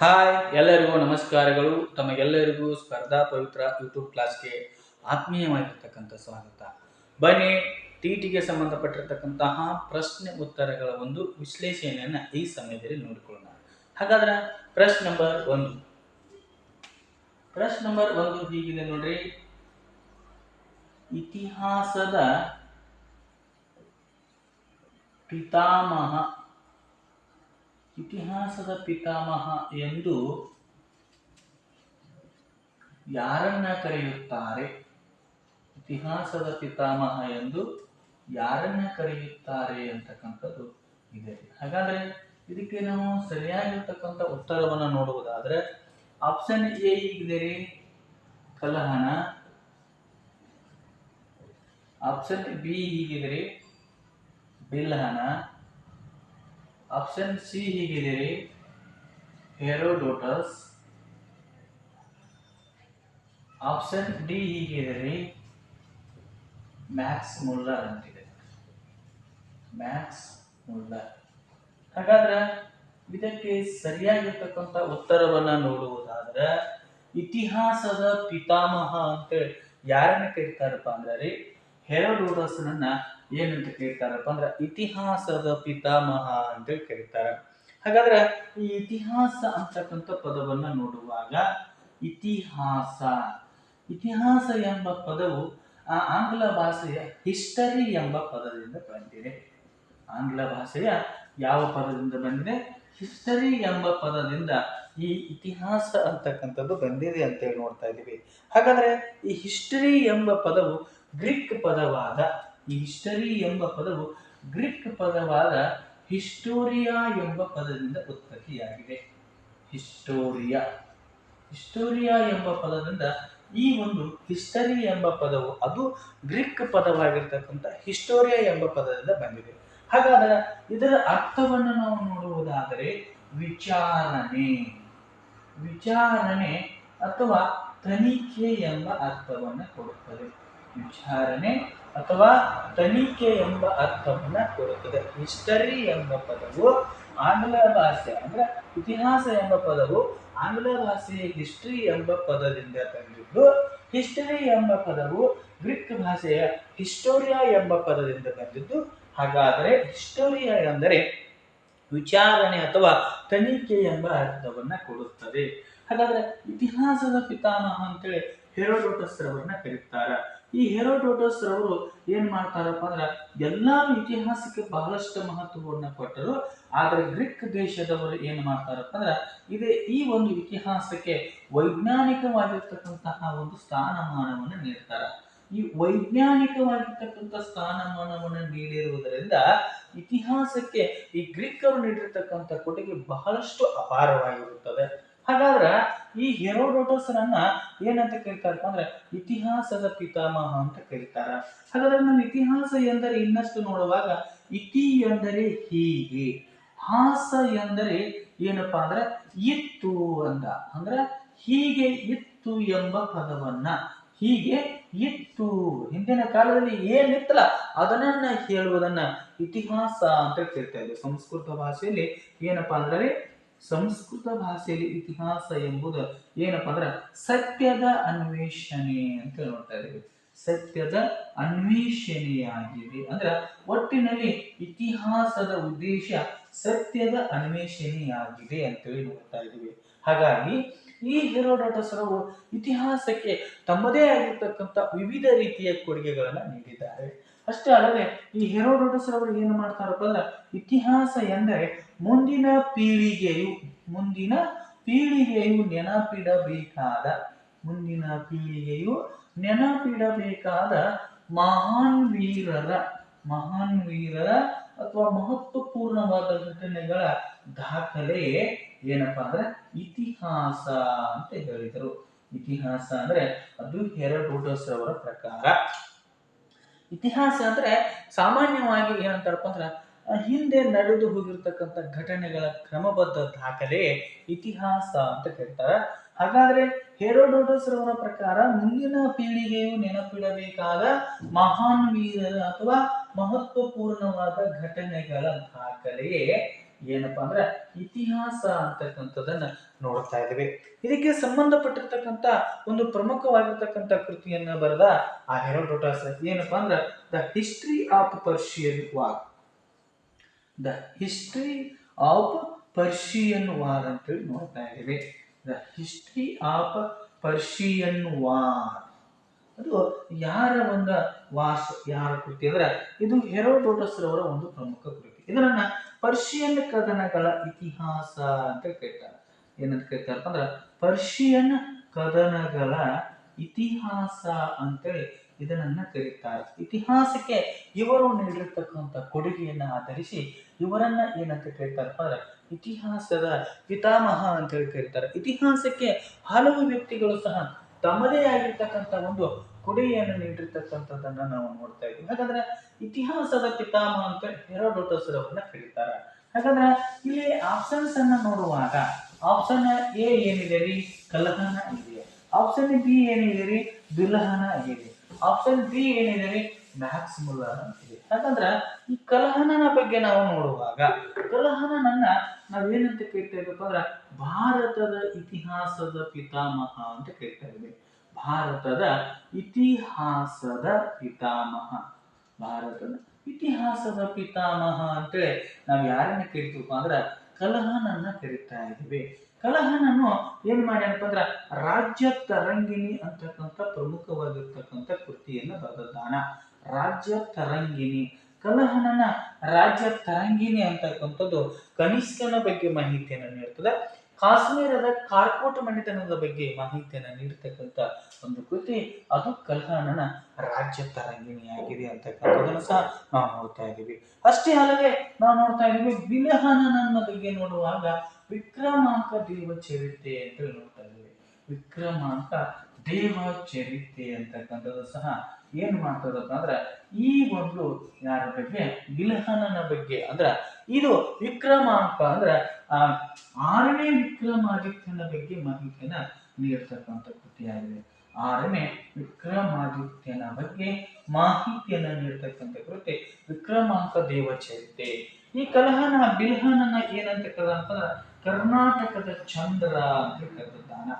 Hi ಎಲ್ಲರಿಗೂ ನಮಸ್ಕಾರಗಳು. ತಮಗೆಲ್ಲರಿಗೂ ಸ್ಪರ್ಧಾ ಪವಿತ್ರ ಯೂಟ್ಯೂಬ್ ಕ್ಲಾಸ್ಗೆ ಆತ್ಮೀಯವಾಗಿರ್ತಕ್ಕಂಥ ಸ್ವಾಗತ. ಬನ್ನಿ, ಟಿಟಿಗೆ ಸಂಬಂಧಪಟ್ಟಿರ್ತಕ್ಕಂತಹ ಪ್ರಶ್ನೆ ಉತ್ತರಗಳ ಒಂದು ವಿಶ್ಲೇಷಣೆಯನ್ನು ಈ ಸಮಯದಲ್ಲಿ ನೋಡಿಕೊಳ್ಳೋಣ. ಹಾಗಾದ್ರೆ ಪ್ರಶ್ನೆ ನಂಬರ್ ಒಂದು ಹೀಗಿದೆ ನೋಡ್ರಿ. ಇತಿಹಾಸದ ಪಿತಾಮಹ ಎಂದು ಯಾರನ್ನ ಕರೆಯುತ್ತಾರೆ? ಇತಿಹಾಸದ ಪಿತಾಮಹ ಎಂದು ಯಾರನ್ನ ಕರೆಯುತ್ತಾರೆ ಅಂತಕ್ಕಂಥದ್ದು ಇದೆ. ಹಾಗಾದ್ರೆ ಇದಕ್ಕೆ ನಾವು ಸರಿಯಾಗಿರ್ತಕ್ಕಂಥ ಉತ್ತರವನ್ನು ನೋಡುವುದಾದ್ರೆ ಆಪ್ಷನ್ ಎ ಇದೆ ರೀ, ಕಲಹಣ. ಆಪ್ಷನ್ ಬಿ ಹೀಗಿದೆ ರೀ, ಬಿಲ್ಹಣ. ಆಪ್ಷನ್ ಸಿ ಹೀಗಿದೆ ರೀ, ಹೆರೋಡೋಟಸ್. ಆಪ್ಷನ್ ಡಿ ಹೀಗಿದೆ ರೀ, ಮ್ಯಾಕ್ಸ್ ಮುಲ್ಲರ್ ಅಂತಿದೆ. Max Muller. ಹಾಗಾದ್ರೆ ಇದಕ್ಕೆ ಸರಿಯಾಗಿರ್ತಕ್ಕಂಥ ಉತ್ತರವನ್ನ ನೋಡುವುದಾದ್ರೆ ಇತಿಹಾಸದ ಪಿತಾಮಹ ಅಂತ ಯಾರನ್ನ ಕರೀತಾರಪ್ಪ ಅಂದ್ರೆ ಹೆರೋಡೋಟಸ್ನನ್ನ ಏನಂತ ಕರೀತಾರಪ್ಪ ಅಂದ್ರೆ ಇತಿಹಾಸದ ಪಿತಾಮಹ ಅಂತ ಕರೀತಾರೆ. ಹಾಗಾದ್ರೆ ಈ ಇತಿಹಾಸ ಅಂತಕ್ಕಂಥ ಪದವನ್ನ ನೋಡುವಾಗ ಇತಿಹಾಸ ಎಂಬ ಪದವು ಆಂಗ್ಲ ಭಾಷೆಯ ಹಿಸ್ಟರಿ ಎಂಬ ಪದದಿಂದ ಬಂದಿದೆ. ಆಂಗ್ಲ ಭಾಷೆಯ ಯಾವ ಪದದಿಂದ ಬಂದಿದೆ? ಹಿಸ್ಟರಿ ಎಂಬ ಪದದಿಂದ ಈ ಇತಿಹಾಸ ಅಂತಕ್ಕಂಥದ್ದು ಬಂದಿದೆ ಅಂತ ಹೇಳಿ ನೋಡ್ತಾ ಇದ್ದೀವಿ. ಹಾಗಾದ್ರೆ ಈ ಹಿಸ್ಟರಿ ಎಂಬ ಪದವು ಗ್ರೀಕ್ ಪದವಾದ ಹಿಸ್ಟೋರಿಯಾ ಎಂಬ ಪದದಿಂದ ಉತ್ಪತ್ತಿಯಾಗಿದೆ. ಹಿಸ್ಟೋರಿಯಾ ಎಂಬ ಪದದಿಂದ ಈ ಒಂದು ಹಿಸ್ಟರಿ ಎಂಬ ಪದವು ಅದು ಗ್ರೀಕ್ ಪದವಾಗಿರ್ತಕ್ಕಂಥ ಹಿಸ್ಟೋರಿಯಾ ಎಂಬ ಪದದಿಂದ ಬಂದಿದೆ. ಹಾಗಾದರೆ ಇದರ ಅರ್ಥವನ್ನು ನಾವು ನೋಡುವುದಾದರೆ ವಿಚಾರಣೆ ಅಥವಾ ತನಿಖೆ ಎಂಬ ಅರ್ಥವನ್ನು ಕೊಡುತ್ತದೆ. ವಿಚಾರಣೆ ಅಥವಾ ತನಿಖೆ ಎಂಬ ಅರ್ಥವನ್ನ ಕೊಡುತ್ತದೆ. ಹಿಸ್ಟರಿ ಎಂಬ ಪದವು ಆಂಗ್ಲ ಭಾಷೆ ಅಂದ್ರೆ ಇತಿಹಾಸ ಎಂಬ ಪದವು ಆಂಗ್ಲ ಭಾಷೆಯ ಹಿಸ್ಟರಿ ಎಂಬ ಪದದಿಂದ ಬಂದಿದ್ದು, ಹಿಸ್ಟರಿ ಎಂಬ ಪದವು ಗ್ರೀಕ್ ಭಾಷೆಯ ಹಿಸ್ಟೋರಿಯಾ ಎಂಬ ಪದದಿಂದ ಬಂದಿದ್ದು. ಹಾಗಾದರೆ ಹಿಸ್ಟೋರಿಯಾ ಎಂದರೆ ವಿಚಾರಣೆ ಅಥವಾ ತನಿಖೆ ಎಂಬ ಅರ್ಥವನ್ನ ಕೊಡುತ್ತದೆ. ಹಾಗಾದ್ರೆ ಇತಿಹಾಸದ ಪಿತಾಮಹ ಅಂತೇಳಿ ಹೆರೋಡೋಟಸ್ ರವರನ್ನ ಕರೀತಾರೆ. ಈ ಹೆರೋಡೋಟಸ್ ರವರು ಏನ್ ಮಾಡ್ತಾರಪ್ಪ ಅಂದ್ರೆ ಎಲ್ಲಾರು ಇತಿಹಾಸಕ್ಕೆ ಬಹಳಷ್ಟು ಮಹತ್ವವನ್ನು ಕೊಟ್ಟರು. ಆದ್ರೆ ಗ್ರೀಕ್ ದೇಶದವರು ಏನ್ ಮಾಡ್ತಾರಪ್ಪ ಅಂದ್ರೆ ಈ ಒಂದು ಇತಿಹಾಸಕ್ಕೆ ವೈಜ್ಞಾನಿಕವಾಗಿರ್ತಕ್ಕಂತಹ ಒಂದು ಸ್ಥಾನಮಾನವನ್ನು ನೀಡ್ತಾರೆ. ಈ ವೈಜ್ಞಾನಿಕವಾಗಿರ್ತಕ್ಕಂಥ ಸ್ಥಾನಮಾನವನ್ನು ನೀಡಿರುವುದರಿಂದ ಇತಿಹಾಸಕ್ಕೆ ಈ ಗ್ರೀಕರು ನೀಡಿರ್ತಕ್ಕಂಥ ಕೊಡುಗೆ ಬಹಳಷ್ಟು ಅಪಾರವಾಗಿರುತ್ತದೆ. ಹಾಗಾದ್ರೆ ಈ ಹೆರೋಡೋಟಸ್ರನ್ನ ಏನಂತ ಕರೀತಾರಪ್ಪ ಅಂದ್ರೆ ಇತಿಹಾಸದ ಪಿತಾಮಹ ಅಂತ ಕರೀತಾರ. ಹಾಗಾದ್ರೆ ನಾವು ಇತಿಹಾಸ ಎಂದರೆ ಇನ್ನಷ್ಟು ನೋಡುವಾಗ ಇತಿ ಎಂದರೆ ಹೀಗೆ, ಹಾಸ ಎಂದರೆ ಏನಪ್ಪಾ ಅಂದ್ರೆ ಇತ್ತು ಅಂತ, ಅಂದ್ರೆ ಹೀಗೆ ಇತ್ತು ಎಂಬ ಪದವನ್ನ, ಹೀಗೆ ಇತ್ತು ಹಿಂದಿನ ಕಾಲದಲ್ಲಿ ಏನಿತ್ತಲ್ಲ ಅದನ್ನ ಹೇಳುವುದನ್ನ ಇತಿಹಾಸ ಅಂತ ಕರೀತಾ ಇದ್ವಿ. ಸಂಸ್ಕೃತ ಭಾಷೆಯಲ್ಲಿ ಇತಿಹಾಸ ಎಂಬುದು ಏನಪ್ಪಾ ಅಂದ್ರೆ ಸತ್ಯದ ಅನ್ವೇಷಣೆ ಅಂತ ನೋಡ್ತಾ ಇದ್ದೀವಿ. ಸತ್ಯದ ಅನ್ವೇಷಣೆಯಾಗಿದೆ. ಅಂದ್ರೆ ಒಟ್ಟಿನಲ್ಲಿ ಇತಿಹಾಸದ ಉದ್ದೇಶ ಸತ್ಯದ ಅನ್ವೇಷಣೆಯಾಗಿದೆ ಅಂತೇಳಿ ನೋಡ್ತಾ ಇದ್ದೀವಿ. ಹಾಗಾಗಿ ಈ ಹೆರೋಡೋಟಸ್ ರವರು ಇತಿಹಾಸಕ್ಕೆ ತಮ್ಮದೇ ಆಗಿರ್ತಕ್ಕಂಥ ವಿವಿಧ ರೀತಿಯ ಕೊಡುಗೆಗಳನ್ನ ನೀಡಿದ್ದಾರೆ. ಅಷ್ಟೇ ಅಲ್ಲದೆ ಈ ಹೆರೋಡೋಟಸ್ ರವರು ಏನು ಮಾಡ್ತಾರಪ್ಪ ಅಂದ್ರೆ ಇತಿಹಾಸ ಎಂದರೆ ಮುಂದಿನ ಪೀಳಿಗೆಯು ನೆನಪಿಡಬೇಕಾದ ಮಹಾನ್ ವೀರರ ಅಥವಾ ಮಹತ್ವಪೂರ್ಣವಾದ ಘಟನೆಗಳ ದಾಖಲೆ ಏನಪ್ಪಾ ಅಂದ್ರೆ ಇತಿಹಾಸ ಅಂತ ಹೇಳಿದರು. ಇತಿಹಾಸ ಅಂದ್ರೆ ಅದು ಹೆರೋಡೋಟಸ್ ರವರ ಪ್ರಕಾರ. ಇತಿಹಾಸ ಅಂದ್ರೆ ಸಾಮಾನ್ಯವಾಗಿ ಏನಂತಾರಪ್ಪ ಅಂದ್ರೆ ಹಿಂದೆ ನಡೆದು ಹೋಗಿರ್ತಕ್ಕಂಥ ಘಟನೆಗಳ ಕ್ರಮಬದ್ಧ ದಾಖಲೆ ಇತಿಹಾಸ ಅಂತ ಕರೀತಾರೆ. ಹಾಗಾದ್ರೆ ಹೆರೋಡೋಟಸ್ ರವರ ಪ್ರಕಾರ ಮುಂದಿನ ಪೀಳಿಗೆಯು ನೆನಪಿಡಬೇಕಾದ ಮಹಾನ್ ವೀರರ ಅಥವಾ ಮಹತ್ವಪೂರ್ಣವಾದ ಘಟನೆಗಳ ದಾಖಲೆಯೇ ಏನಪ್ಪಾ ಅಂದ್ರೆ ಇತಿಹಾಸ ಅಂತಕ್ಕಂಥದ್ದನ್ನ ನೋಡ್ತಾ ಇದ್ದೇವೆ. ಇದಕ್ಕೆ ಸಂಬಂಧಪಟ್ಟಿರ್ತಕ್ಕಂಥ ಒಂದು ಪ್ರಮುಖವಾಗಿರ್ತಕ್ಕಂಥ ಕೃತಿಯನ್ನ ಬರೆದ ಆ ಹೆರೋಡೋಟಸ್ ಏನಪ್ಪಾ ಅಂದ್ರೆ the history of Persian war. The history of Persian war ಅಂತೇಳಿ ನೋಡ್ತಾ ಇದ್ದೇವೆ. The history of Persian war ಅದು ಯಾರ ಒಂದು ಯಾರ ಕೃತಿ ಅಂದ್ರೆ ಇದು ಹೆರೋಡೋಟಸ್ ರವರ ಒಂದು ಪ್ರಮುಖ ಕೃತಿ. ಇದನ್ನ ಪರ್ಷಿಯನ್ ಕದನಗಳ ಇತಿಹಾಸ ಅಂತ ಕೇಳ್ತಾರೆ. ಏನಂತ ಕೇಳ್ತಾರಪ್ಪ ಅಂದ್ರೆ ಪರ್ಷಿಯನ್ ಕದನಗಳ ಇತಿಹಾಸ ಅಂತೇಳಿ ಇದನ್ನ ಕರೀತಾರೆ. ಇತಿಹಾಸಕ್ಕೆ ಇವರು ನೀಡಿರ್ತಕ್ಕಂಥ ಕೊಡುಗೆಯನ್ನ ಆಧರಿಸಿ ಇವರನ್ನ ಏನಂತ ಕೇಳ್ತಾರಪ್ಪ ಅಂದ್ರೆ ಇತಿಹಾಸದ ಪಿತಾಮಹ ಅಂತೇಳಿ ಕರೀತಾರೆ. ಇತಿಹಾಸಕ್ಕೆ ಹಲವು ವ್ಯಕ್ತಿಗಳು ಸಹ ತಮ್ಮದೇ ಆಗಿರ್ತಕ್ಕಂಥ ಒಂದು ಕೊಡುಗೆಯನ್ನು ನೀಡಿರ್ತಕ್ಕಂಥದ್ದನ್ನ ನಾವು ನೋಡ್ತಾ ಇದ್ದೀವಿ. ಹಾಗಾದ್ರೆ ಇತಿಹಾಸದ ಪಿತಾಮಹ ಅಂತ ಹೆರೋಡೋಟಸ್ ರವರನ್ನ ಕರೀತಾರೆ. ಹಾಗಾದ್ರೆ ಇಲ್ಲಿ ಆಪ್ಷನ್ಸ್ ಅನ್ನ ನೋಡುವಾಗ ಆಪ್ಷನ್ ಎ ಏನಿದೆ ರೀ, ಕಲಹನ ಇದೆ. ಆಪ್ಷನ್ ಬಿ ಏನಿದೆ ರೀ, ಬಿಲಹನ ಇದೆ. ಆಪ್ಷನ್ ಬಿ ಏನಿದೆ ರೀ, ಮ್ಯಾಕ್ಸ್ ಮುಲ್ಲರ್ ಅಂತಿದೆ. ಹಾಗಂದ್ರೆ ಈ ಕಲಹನನ ಬಗ್ಗೆ ನಾವು ನೋಡುವಾಗ ಕಲಹನನನ್ನ ನಾವೇನಂತ ಕೇಳ್ತಾ ಇದ್ದೀವಿ ಅಂದ್ರೆ ಭಾರತದ ಇತಿಹಾಸದ ಪಿತಾಮಹ ಅಂತ ಕೇಳ್ತಾ ಇದ್ದೀವಿ. ಭಾರತದ ಇತಿಹಾಸದ ಪಿತಾಮಹ, ಭಾರತದ ಇತಿಹಾಸದ ಪಿತಾಮಹ ಅಂತೇಳಿ ನಾವು ಯಾರನ್ನ ಕರಿತೀವಪ್ಪ ಅಂದ್ರೆ ಕಲಹನನ್ನ ಕರಿತಾ ಇದ್ದೀವಿ. ಕಲಹನನ್ನು ಏನ್ ಮಾಡ್ಯಾನಪ್ಪ ಅಂದ್ರ ರಾಜ್ಯ ತರಂಗಿಣಿ ಅಂತಕ್ಕಂಥ ಪ್ರಮುಖವಾಗಿರ್ತಕ್ಕಂಥ ಕೃತಿಯನ್ನ ಬರೆದಿದ್ದಾನ. ರಾಜ್ಯ ತರಂಗಿಣಿ, ಕಲಹನನ ರಾಜ್ಯ ತರಂಗಿಣಿ ಅಂತಕ್ಕಂಥದ್ದು ಕನಿಷ್ಕನ ಬಗ್ಗೆ ಮಾಹಿತಿಯನ್ನು ನೀಡ್ತದೆ. ಕಾಶ್ಮೀರದ ಕಾರ್ಕೋಟ್ ಮಣಿತನದ ಬಗ್ಗೆ ಮಾಹಿತಿಯನ್ನು ನೀಡತಕ್ಕಂಥ ಒಂದು ಕೃತಿ ಅದು ಕಲಹನನ ರಾಜ್ಯ ತರಂಗಿಣಿಯಾಗಿದೆ ಅಂತಕ್ಕಂಥದ್ದನ್ನು ಸಹ ನಾವು ನೋಡ್ತಾ ಇದ್ದೀವಿ. ಅಷ್ಟೇ ಅಲ್ಲದೆ ನಾವು ನೋಡ್ತಾ ಇದ್ದೀವಿ ಬಿಲಹನನ ಬಗ್ಗೆ ನೋಡುವಾಗ ವಿಕ್ರಮಾಂಕ ದೇವ ಚರಿತೆ ಅಂತ ನೋಡ್ತಾ ಇದ್ದೀವಿ. ವಿಕ್ರಮಾಂಕ ದೇವ ಚರಿತೆ ಅಂತಕ್ಕಂಥದ್ದು ಸಹ ಏನ್ ಮಾಡ್ತದಪ್ಪ ಅಂದ್ರ ಈ ಒಂದು ಯಾರ ಬಗ್ಗೆ ಬಿಲಹನನ ಬಗ್ಗೆ ಅಂದ್ರ ಇದು ವಿಕ್ರಮಾಂಕ ಅಂದ್ರ 6ನೇ ವಿಕ್ರಮಾದಿತ್ಯನ ಬಗ್ಗೆ ಮಾಹಿತಿಯನ್ನ ನೀಡ್ತಕ್ಕಂಥ ಕೃತಿಯಾಗಿದೆ. 6ನೇ ವಿಕ್ರಮಾದಿತ್ಯನ ಬಗ್ಗೆ ಮಾಹಿತಿಯನ್ನ ನೀಡ್ತಕ್ಕಂಥ ಕೃತಿ ವಿಕ್ರಮಾಂಕ ದೇವ ಚರಿತೆ. ಈ ಕಲಹನ ಬಿಲ್ಹನನ ಏನಂತ ಕರೆದಂತಂದ್ರ ಕರ್ನಾಟಕದ ಚಂದ್ರ ಅಂತ ಕರೆದಿದ್ದಾನ.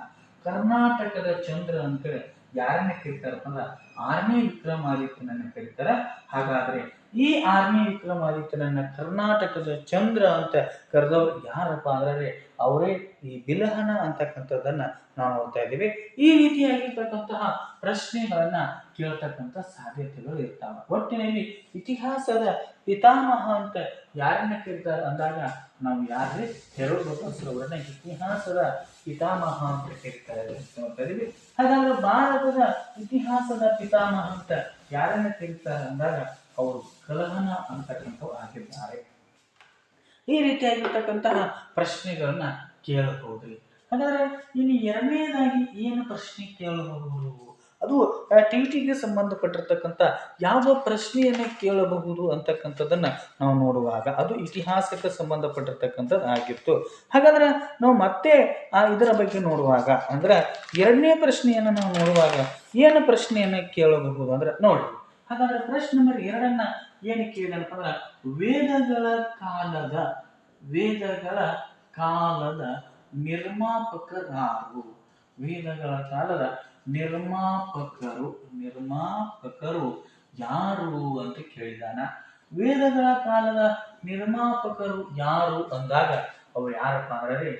ಕರ್ನಾಟಕದ ಚಂದ್ರ ಅಂತೇಳಿ ಯಾರನ್ನ ಕರೀತಾರಪ್ಪ ಅಂದ್ರ 6ನೇ ವಿಕ್ರಮಾದಿತ್ಯನನ್ನ ಕರೀತಾರ. ಹಾಗಾದ್ರೆ ಈ 6ನೇ ವಿಕ್ರಮಾದಿತ್ಯನನ್ನ ಕರ್ನಾಟಕದ ಚಂದ್ರ ಅಂತ ಕರೆದವ್ರು ಯಾರಪ್ಪ ಅಂದ್ರೆ ಅವರೇ ಈ ಬಿಲಹನ ಅಂತಕ್ಕಂಥದ್ದನ್ನ ನಾವು ನೋಡ್ತಾ ಇದ್ದೀವಿ. ಈ ರೀತಿಯಾಗಿರ್ತಕ್ಕಂತಹ ಪ್ರಶ್ನೆಗಳನ್ನ ಕೇಳ್ತಕ್ಕಂಥ ಸಾಧ್ಯತೆಗಳು ಇರ್ತಾವ. ಒಟ್ಟಿನಲ್ಲಿ ಇತಿಹಾಸದ ಪಿತಾಮಹ ಅಂತ ಯಾರನ್ನ ಕರೀತಾರೆ ಅಂದಾಗ ನಾವು ಯಾರೇ ಹೆರೋಡೋಟಸ್ ರವರನ್ನ ಇತಿಹಾಸದ ಪಿತಾಮಹ ಅಂತ ಕರೀತಾರೆ ನೋಡ್ತಾ ಇದೀವಿ. ಹಾಗಾದ್ರೆ ಭಾರತದ ಇತಿಹಾಸದ ಪಿತಾಮಹ ಅಂತ ಯಾರನ್ನ ಕರೀತಾರೆ ಅಂದಾಗ ಅವರು ಕಲಹನ ಅಂತಕ್ಕಂಥವ್ರು ಆಗಿದ್ದಾರೆ. ಈ ರೀತಿಯಾಗಿರ್ತಕ್ಕಂತಹ ಪ್ರಶ್ನೆಗಳನ್ನ ಕೇಳಬಹುದ್ರಿ. ಹಾಗಾದ್ರೆ ಇನ್ನು ಎರಡನೇದಾಗಿ ಏನು ಪ್ರಶ್ನೆ ಕೇಳಬಹುದು, ಅದು ಟಿವಿಟಿಗೆ ಸಂಬಂಧಪಟ್ಟಿರ್ತಕ್ಕಂಥ ಯಾವ ಪ್ರಶ್ನೆಯನ್ನ ಕೇಳಬಹುದು ಅಂತಕ್ಕಂಥದ್ದನ್ನ ನಾವು ನೋಡುವಾಗ ಅದು ಇತಿಹಾಸಕ್ಕೆ ಸಂಬಂಧಪಟ್ಟಿರ್ತಕ್ಕಂಥದ್ದು ಆಗಿತ್ತು. ಹಾಗಾದ್ರೆ ನಾವು ಮತ್ತೆ ಇದರ ಬಗ್ಗೆ ನೋಡುವಾಗ ಅಂದ್ರೆ ಎರಡನೇ ಪ್ರಶ್ನೆಯನ್ನ ನಾವು ನೋಡುವಾಗ ಏನು ಪ್ರಶ್ನೆಯನ್ನ ಕೇಳಬಹುದು ಅಂದ್ರೆ ನೋಡಿ. ಹಾಗಾದ್ರೆ ಪ್ರಶ್ನೆ ನಂಬರ್ 2 ಏನು ಕೇಳಿದನಪ್ಪ ಅಂದ್ರೆ ವೇದಗಳ ಕಾಲದ ನಿರ್ಮಾಪಕರಾರು. ವೇದಗಳ ಕಾಲದ ನಿರ್ಮಾಪಕರು ಯಾರು ಅಂತ ಕೇಳಿದಾನ. ವೇದಗಳ ಕಾಲದ ನಿರ್ಮಾಪಕರು ಯಾರು ಅಂದಾಗ ಅವ್ರು ಯಾರಪ್ಪ ಅಂದ್ರೆ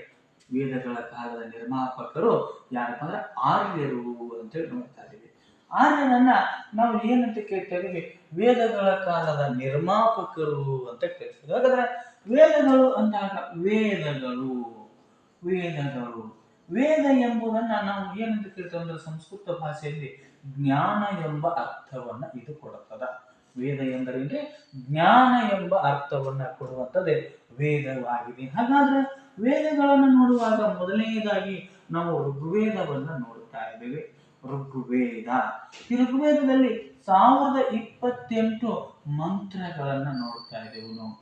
ವೇದಗಳ ಕಾಲದ ನಿರ್ಮಾಪಕರು ಯಾರಪ್ಪ ಅಂದ್ರೆ ಆರ್ಯರು ಅಂತೇಳಿ ನೋಡ್ತಾ ಇದ್ದೀವಿ. ಆರ್ಯನನ್ನ ನಾವು ಏನಂತ ಕೇಳ್ತಾ ಇದೀವಿ, ವೇದಗಳ ಕಾಲದ ನಿರ್ಮಾಪಕರು ಅಂತ ಕೇಳ್ತೀವಿ. ಹಾಗಾದ್ರೆ ವೇದಗಳು ಅಂದಾಗ ವೇದ ಎಂಬುದನ್ನ ನಾವು ಏನಂತ ಕೇಳ್ತೇವೆ ಅಂದ್ರೆ ಸಂಸ್ಕೃತ ಭಾಷೆಯಲ್ಲಿ ಜ್ಞಾನ ಎಂಬ ಅರ್ಥವನ್ನ ಇದು ಕೊಡುತ್ತದೆ. ವೇದ ಎಂದರೆ ಜ್ಞಾನ ಎಂಬ ಅರ್ಥವನ್ನ ಕೊಡುವಂಥದ್ದೇ ವೇದವಾಗಿದೆ. ಹಾಗಾದ್ರೆ ವೇದಗಳನ್ನು ನೋಡುವಾಗ ಮೊದಲನೇದಾಗಿ ನಾವು ಋಗ್ವೇದವನ್ನ ನೋಡುತ್ತಾ ಇದ್ದೇವೆ. ಋಗ್ವೇದ, ಈ ಋಗ್ವೇದದಲ್ಲಿ 1028 ಮಂತ್ರಗಳನ್ನ ನೋಡ್ತಾ ಇದ್ದೇವೆ ನಾವು.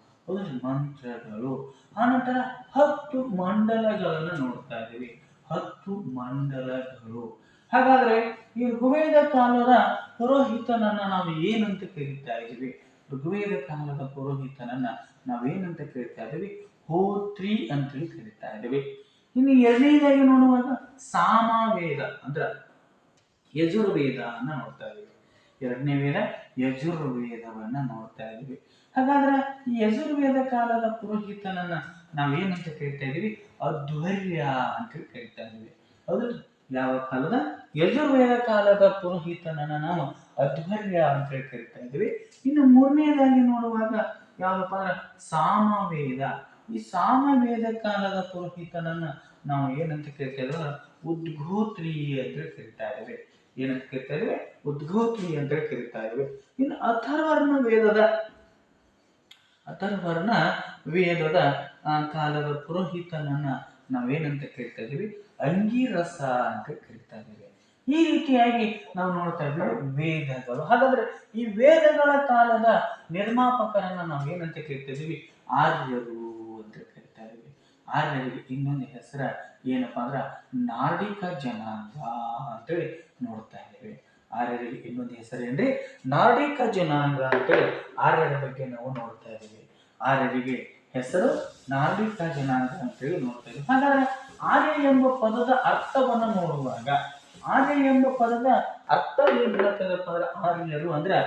ಮಂತ್ರಗಳು. ಆನಂತರ 10 ಮಂಡಲಗಳನ್ನ ನೋಡ್ತಾ ಇದ್ದೀವಿ. 10 ಮಂಡಲಗಳು. ಹಾಗಾದ್ರೆ ಈ ಋಗ್ವೇದ ಕಾಲದ ಪುರೋಹಿತನನ್ನ ನಾವು ಏನಂತ ಕರೀತಾ ಇದ್ದೀವಿ? ಋಗ್ವೇದ ಕಾಲದ ಪುರೋಹಿತನನ್ನ ನಾವೇನಂತ ಕರೀತಾ ಇದ್ದೀವಿ? ಹೋತ್ರಿ ಅಂತೇಳಿ ಕರಿತಾ ಇದ್ದೇವೆ. ಇನ್ನು ಎರಡನೇದಾಗಿ ನೋಡುವಾಗ ಸಾಮವೇದ ಅಂದ್ರ ಯಜುರ್ವೇದ ಅನ್ನ ನೋಡ್ತಾ ಇದ್ದೀವಿ. ಎರಡನೇ ವೇದ ಯಜುರ್ವೇದವನ್ನ ನೋಡ್ತಾ ಇದ್ದೀವಿ. ಹಾಗಾದ್ರೆ ಈ ಯಜುರ್ವೇದ ಕಾಲದ ಪುರೋಹಿತನನ್ನ ನಾವೇನಂತ ಕರಿತಾ ಇದೀವಿ? ಅಧ್ವರ್ಯ ಅಂತ ಕರಿತಾ ಇದೀವಿ. ಹೌದು, ಯಾವ ಕಾಲದ? ಯಜುರ್ವೇದ ಕಾಲದ ಪುರೋಹಿತನನ್ನ ನಾವು ಅಧ್ವರ್ಯ ಅಂತ ಕರಿತಾ ಇದೀವಿ. ಇನ್ನು ಮೂರನೇದಾಗಿ ನೋಡುವಾಗ ಯಾವಪ್ಪ ಅಂದ್ರೆ ಸಾಮವೇದ. ಈ ಸಾಮವೇದ ಕಾಲದ ಪುರೋಹಿತನನ್ನ ನಾವು ಏನಂತ ಕರಿತಾ ಇದ್ದೀವಿ? ಉದ್ಘೋತ್ರಿ ಅಂತ ಕರಿತಾ ಇದ್ದೇವೆ. ಏನಂತ ಕರಿತಾ ಇದ್ದೇವೆ? ಉದ್ಘೋತ್ರಿ ಅಂತ ಕರಿತಾ ಇದ್ದೇವೆ. ಇನ್ನು ಅಥರ್ವರ್ಣ ವೇದದ ಕಾಲದ ಪುರೋಹಿತನನ್ನ ನಾವೇನಂತ ಕರಿತಾ ಇದೀವಿ? ಅಂಗಿರಸ ಅಂತ ಕರಿತಾ ಇದ್ದೇವೆ. ಈ ರೀತಿಯಾಗಿ ನಾವು ನೋಡ್ತಾ ಇದ್ದೀವಿ ವೇದಗಳು. ಹಾಗಾದ್ರೆ ಈ ವೇದಗಳ ಕಾಲದ ನಿರ್ಮಾಪಕರನ್ನ ನಾವೇನಂತ ಕರಿತಾ ಇದೀವಿ? ಆರ್ಯರು ಅಂತ ಕರಿತಾ ಇದೀವಿ. ಆರ್ಯರಿಗೆ ಇನ್ನೊಂದು ಹೆಸರ ಏನಪ್ಪಾ ಅಂದ್ರ ನಾಡಿಕ ಜನಾಂಗ ಅಂತೇಳಿ ನೋಡ್ತಾ ಇದ್ದೇವೆ. ಆರ್ಯರಿಗೆ ಇನ್ನೊಂದು ಹೆಸರೇನ್ರಿ? ನಾಡಿಕ ಜನಾಂಗ ಅಂತೇಳಿ ಆರ್ಯರ ಬಗ್ಗೆ ನಾವು ನೋಡ್ತಾ ಇದ್ದೀವಿ. ಆರ್ಯರಿಗೆ ಹೆಸರು ನಾಡಿಕ ಜನಾಂಗ ಅಂತೇಳಿ ನೋಡ್ತಾ ಇದ್ದೀವಿ. ಹಾಗಾದ್ರೆ ಆರ್ಯ ಎಂಬ ಪದದ ಅರ್ಥವನ್ನ ನೋಡುವಾಗ ಆರ್ಯ ಎಂಬ ಪದದ ಅರ್ಥ ಏನ್ ಹೇಳ್ತದಪ್ಪ ಅಂದ್ರೆ ಆರ್ಯರು ಅಂದ್ರೆ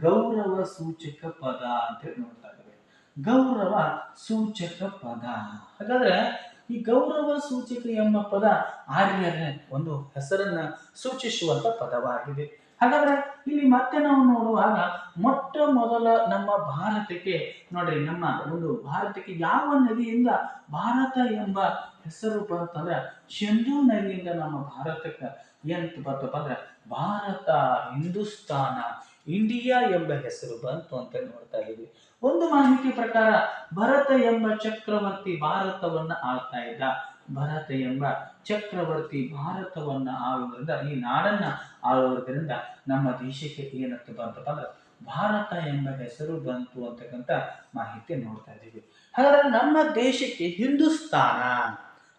ಗೌರವ ಸೂಚಕ ಪದ ಅಂತೇಳಿ ನೋಡ್ತಾ ಇದ್ದೇವೆ. ಗೌರವ ಸೂಚಕ ಪದ. ಹಾಗಾದ್ರೆ ಈ ಗೌರವ ಸೂಚಕ ಎಂಬ ಪದ ಆರ್ಯರ ಒಂದು ಹೆಸರನ್ನ ಸೂಚಿಸುವಂತ ಪದವಾಗಿದೆ. ಹಾಗಾದ್ರೆ ಇಲ್ಲಿ ಮತ್ತೆ ನಾವು ನೋಡುವಾಗ ಮೊಟ್ಟ ಮೊದಲ ನಮ್ಮ ಭಾರತಕ್ಕೆ ನೋಡ್ರಿ, ನಮ್ಮ ಒಂದು ಭಾರತಕ್ಕೆ ಯಾವ ನದಿಯಿಂದ ಭಾರತ ಎಂಬ ಹೆಸರು ಬಂತಂದ್ರೆ ಸಿಂಧೂ ನದಿಯಿಂದ ನಮ್ಮ ಭಾರತಕ್ಕೆ ಎಂತ ಬಂತಪ್ಪ ಅಂದ್ರೆ ಭಾರತ, ಹಿಂದೂಸ್ತಾನ, ಇಂಡಿಯಾ ಎಂಬ ಹೆಸರು ಬಂತು ಅಂತ ನೋಡ್ತಾ ಇದ್ದೀವಿ. ಒಂದು ಮಾಹಿತಿ ಪ್ರಕಾರ ಭರತ ಎಂಬ ಚಕ್ರವರ್ತಿ ಭಾರತವನ್ನ ಆಳ್ತಾ ಇದ್ದ. ಭರತ ಎಂಬ ಚಕ್ರವರ್ತಿ ಭಾರತವನ್ನ ಆಳುವುದರಿಂದ, ಈ ನಾಡನ್ನ ಆಳುವುದರಿಂದ ನಮ್ಮ ದೇಶಕ್ಕೆ ಏನಂತ ಬಂತಪ್ಪ ಅಂದ್ರೆ ಭಾರತ ಎಂಬ ಹೆಸರು ಬಂತು ಅಂತಕ್ಕಂಥ ಮಾಹಿತಿ ನೋಡ್ತಾ ಇದ್ದೀವಿ. ಹಾಗಾದ್ರೆ ನಮ್ಮ ದೇಶಕ್ಕೆ ಹಿಂದೂಸ್ತಾನ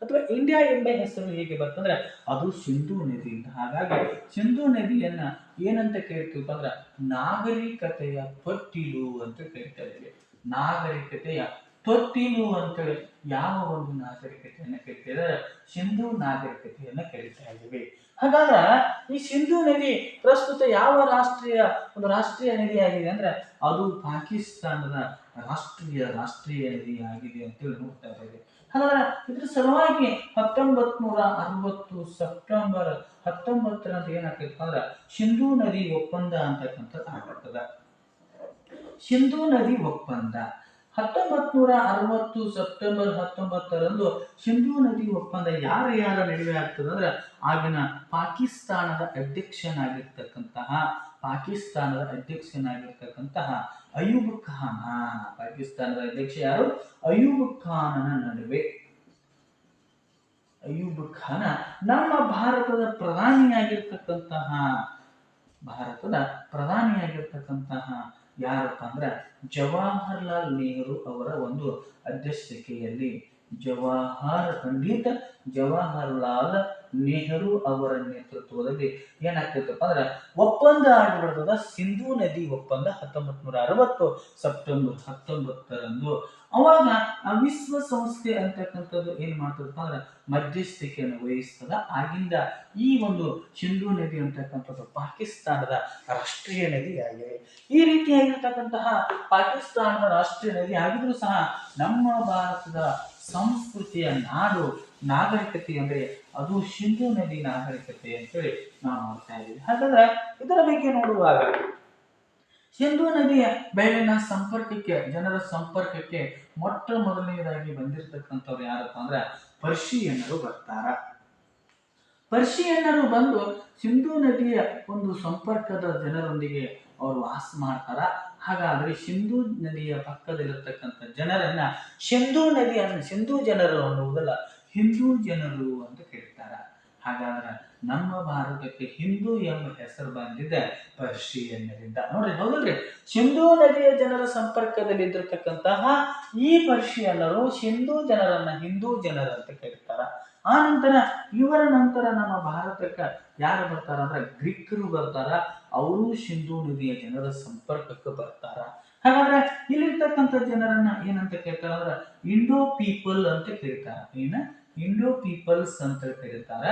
ಅಥವಾ ಇಂಡಿಯಾ ಎಂಬ ಹೆಸರು ಹೇಗೆ ಬರ್ತಂದ್ರೆ ಅದು ಸಿಂಧೂ ನದಿಯಿಂದ. ಹಾಗಾಗಿ ಸಿಂಧೂ ನದಿಯನ್ನ ಏನಂತ ಕರಿತೀವಿ ಅಂದ್ರೆ ನಾಗರಿಕತೆಯ ತೊಟ್ಟಿಲು ಅಂತ ಕರಿತಾ ಇದ್ದೀವಿ. ನಾಗರಿಕತೆಯ ತೊಟ್ಟಿಲು ಅಂತೇಳಿ ಯಾವ ಒಂದು ನಾಗರಿಕತೆಯನ್ನ ಕರಿತಿದ್ರೆ ಸಿಂಧೂ ನಾಗರಿಕತೆಯನ್ನ ಕರಿತಾ ಇದ್ದೀವಿ. ಹಾಗಾದ್ರೆ ಈ ಸಿಂಧೂ ನದಿ ಪ್ರಸ್ತುತ ಯಾವ ರಾಷ್ಟ್ರೀಯ ನದಿ ಆಗಿದೆ ಅಂದ್ರೆ ಅದು ಪಾಕಿಸ್ತಾನದ ರಾಷ್ಟ್ರೀಯ ನದಿ ಆಗಿದೆ ಅಂತೇಳಿ ನೋಡ್ತಾ ಇದ್ದೇವೆ. ಹಾಗಾದ್ರೆ ಇದ್ರ ಸಲುವಾಗಿ 1960 ಸೆಪ್ಟೆಂಬರ್ 19ರಂದು ಏನಾಗ್ತೈತೆ ಅಂದ್ರೆ ಸಿಂಧೂ ನದಿ ಒಪ್ಪಂದ ಅಂತಕ್ಕಂಥದ್ದು ಆಗ್ತದ. ಸಿಂಧೂ ನದಿ ಒಪ್ಪಂದ 1960 ಸೆಪ್ಟೆಂಬರ್ 19ರಂದು ಸಿಂಧೂ ನದಿ ಒಪ್ಪಂದ ಯಾರ ನಡುವೆ ಆಗ್ತದೆ ಅಂದ್ರೆ ಆಗಿನ ಪಾಕಿಸ್ತಾನದ ಅಧ್ಯಕ್ಷನಾಗಿರ್ತಕ್ಕಂತಹ ಅಯೂಬ್ ಖಾನ್, ಪಾಕಿಸ್ತಾನದ ಅಧ್ಯಕ್ಷ ಯಾರು? ಅಯೂಬ್ ಖಾನನ ನಡುವೆ, ಅಯೂಬ್ ಖಾನ ನಮ್ಮ ಭಾರತದ ಪ್ರಧಾನಿಯಾಗಿರ್ತಕ್ಕಂತಹ ಯಾರಪ್ಪ ಅಂದ್ರೆ ಜವಾಹರ್ಲಾಲ್ ನೆಹರು ಅವರ ಒಂದು ಅಧ್ಯಕ್ಷತೆಯಲ್ಲಿ ಪಂಡಿತ್ ಜವಾಹರ್ಲಾಲ್ ನೆಹರು ಅವರ ನೇತೃತ್ವದಲ್ಲಿ ಏನಾಗ್ತೈತಪ್ಪ ಅಂದ್ರೆ ಒಪ್ಪಂದ ಆಗಿಬಿಡ್ತದ. ಸಿಂಧೂ ನದಿ ಒಪ್ಪಂದ 1960 ಸೆಪ್ಟೆಂಬರ್ 19ರಂದು. ಅವಾಗ ಆ ವಿಶ್ವಸಂಸ್ಥೆ ಅಂತಕ್ಕಂಥದ್ದು ಏನ್ ಮಾಡ್ತದಪ್ಪ ಅಂದ್ರೆ ಮಧ್ಯಸ್ಥಿಕೆಯನ್ನು ವಹಿಸ್ತದ. ಆಗಿಂದ ಈ ಒಂದು ಸಿಂಧೂ ನದಿ ಅಂತಕ್ಕಂಥದ್ದು ಪಾಕಿಸ್ತಾನದ ರಾಷ್ಟ್ರೀಯ ನದಿ ಆಗಿದೆ. ಈ ರೀತಿಯಾಗಿರ್ತಕ್ಕಂತಹ ಪಾಕಿಸ್ತಾನದ ರಾಷ್ಟ್ರೀಯ ನದಿ ಆಗಿದ್ರೂ ಸಹ ನಮ್ಮ ಭಾರತದ ಸಂಸ್ಕೃತಿಯ ನಾಗರಿಕತೆ ಅಂದ್ರೆ ಅದು ಸಿಂಧೂ ನದಿ ನಾಗರಿಕತೆ ಅಂತೇಳಿ ನಾವು ನೋಡ್ತಾ ಇದ್ದೀವಿ. ಹಾಗಾದ್ರೆ ಇದರ ಬಗ್ಗೆ ನೋಡುವಾಗ ಸಿಂಧೂ ನದಿಯ ಬೆಳಗಿನ ಜನರ ಸಂಪರ್ಕಕ್ಕೆ ಮೊಟ್ಟ ಮೊದಲನೇದಾಗಿ ಬಂದಿರತಕ್ಕಂಥವ್ರು ಯಾರಪ್ಪ ಅಂದ್ರೆ ಪರ್ಷಿಯನ್ನರು ಬರ್ತಾರ. ಪರ್ಷಿಯನ್ನರು ಬಂದು ಸಿಂಧೂ ನದಿಯ ಒಂದು ಸಂಪರ್ಕದ ಜನರೊಂದಿಗೆ ಅವರು ವಾಸ ಮಾಡ್ತಾರ. ಹಾಗಾದ್ರೆ ಸಿಂಧೂ ನದಿಯ ಪಕ್ಕದಲ್ಲಿರತಕ್ಕಂಥ ಜನರನ್ನ ಸಿಂಧೂ ಜನರು ಅನ್ನುವುದಲ್ಲ, ಹಿಂದೂ ಜನರು ಅಂತ ಕರೀತಾರ. ಹಾಗಾದ್ರೆ ನಮ್ಮ ಭಾರತಕ್ಕೆ ಹಿಂದೂ ಎಂಬ ಹೆಸರು ಬಂದಿದೆ ಪರ್ಷಿಯನ್ನರಿಂದ. ನೋಡ್ರಿ, ಹೌದಲ್ರಿ? ಸಿಂಧೂ ನದಿಯ ಜನರ ಸಂಪರ್ಕದಲ್ಲಿ ಇದ್ದಿರತಕ್ಕಂತಹ ಈ ಪರ್ಷಿಯನ್ನರು ಸಿಂಧೂ ಜನರನ್ನ ಹಿಂದೂ ಜನರಂತ ಕರೀತಾರ. ಆ ನಂತರ ಇವರ ನಂತರ ನಮ್ಮ ಭಾರತಕ್ಕೆ ಯಾರು ಬರ್ತಾರ ಅಂದ್ರೆ ಗ್ರೀಕರು ಬರ್ತಾರ. ಅವರು ಸಿಂಧೂ ನದಿಯ ಜನರ ಸಂಪರ್ಕಕ್ಕೆ ಬರ್ತಾರ. ಹಾಗಾದ್ರೆ ಇಲ್ಲಿರ್ತಕ್ಕಂಥ ಜನರನ್ನ ಏನಂತ ಕೇಳ್ತಾರ ಅಂದ್ರೆ ಇಂಡೋ ಪೀಪಲ್ ಅಂತ ಕರೀತಾರ. ಇಂಡೋ ಪೀಪಲ್ಸ್ ಅಂತ ಕರೀತಾರ.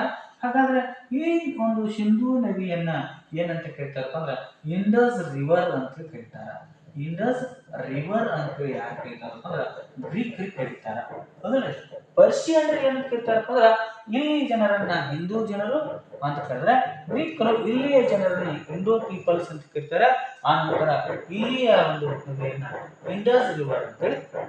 ಹಾಗಾದ್ರೆ ಈ ಒಂದು ಸಿಂಧೂ ನದಿಯನ್ನ ಏನಂತ ಕರೀತಾರಪ್ಪ ಅಂದ್ರೆ ಇಂಡಸ್ ರಿವರ್ ಅಂತ ಕರೀತಾರ. ಇಂಡಸ್ ರಿವರ್ ಅಂತ ಯಾರು ಕರೀತಾರಪ್ಪ ಅಂದ್ರೆ ಗ್ರೀಕ್ ಕರೀತಾರ. ಹೌದಲ್ಲ, ಪರ್ಷಿಯನ್ ಏನಂತ ಕರೀತಾರಪ್ಪ ಅಂದ್ರೆ ಇಲ್ಲಿ ಜನರನ್ನ ಹಿಂದೂ ಜನರು ಅಂತ ಕರೆದ್ರೆ, ಗ್ರೀಕರು ಇಲ್ಲಿಯ ಜನರನ್ನ ಇಂಡೋ ಪೀಪಲ್ಸ್ ಅಂತ ಕರೀತಾರೆ. ಆ ನಂತರ ಇಲ್ಲಿಯ ಒಂದು ನದಿಯನ್ನ ಇಂಡಸ್ ರಿವರ್ ಅಂತ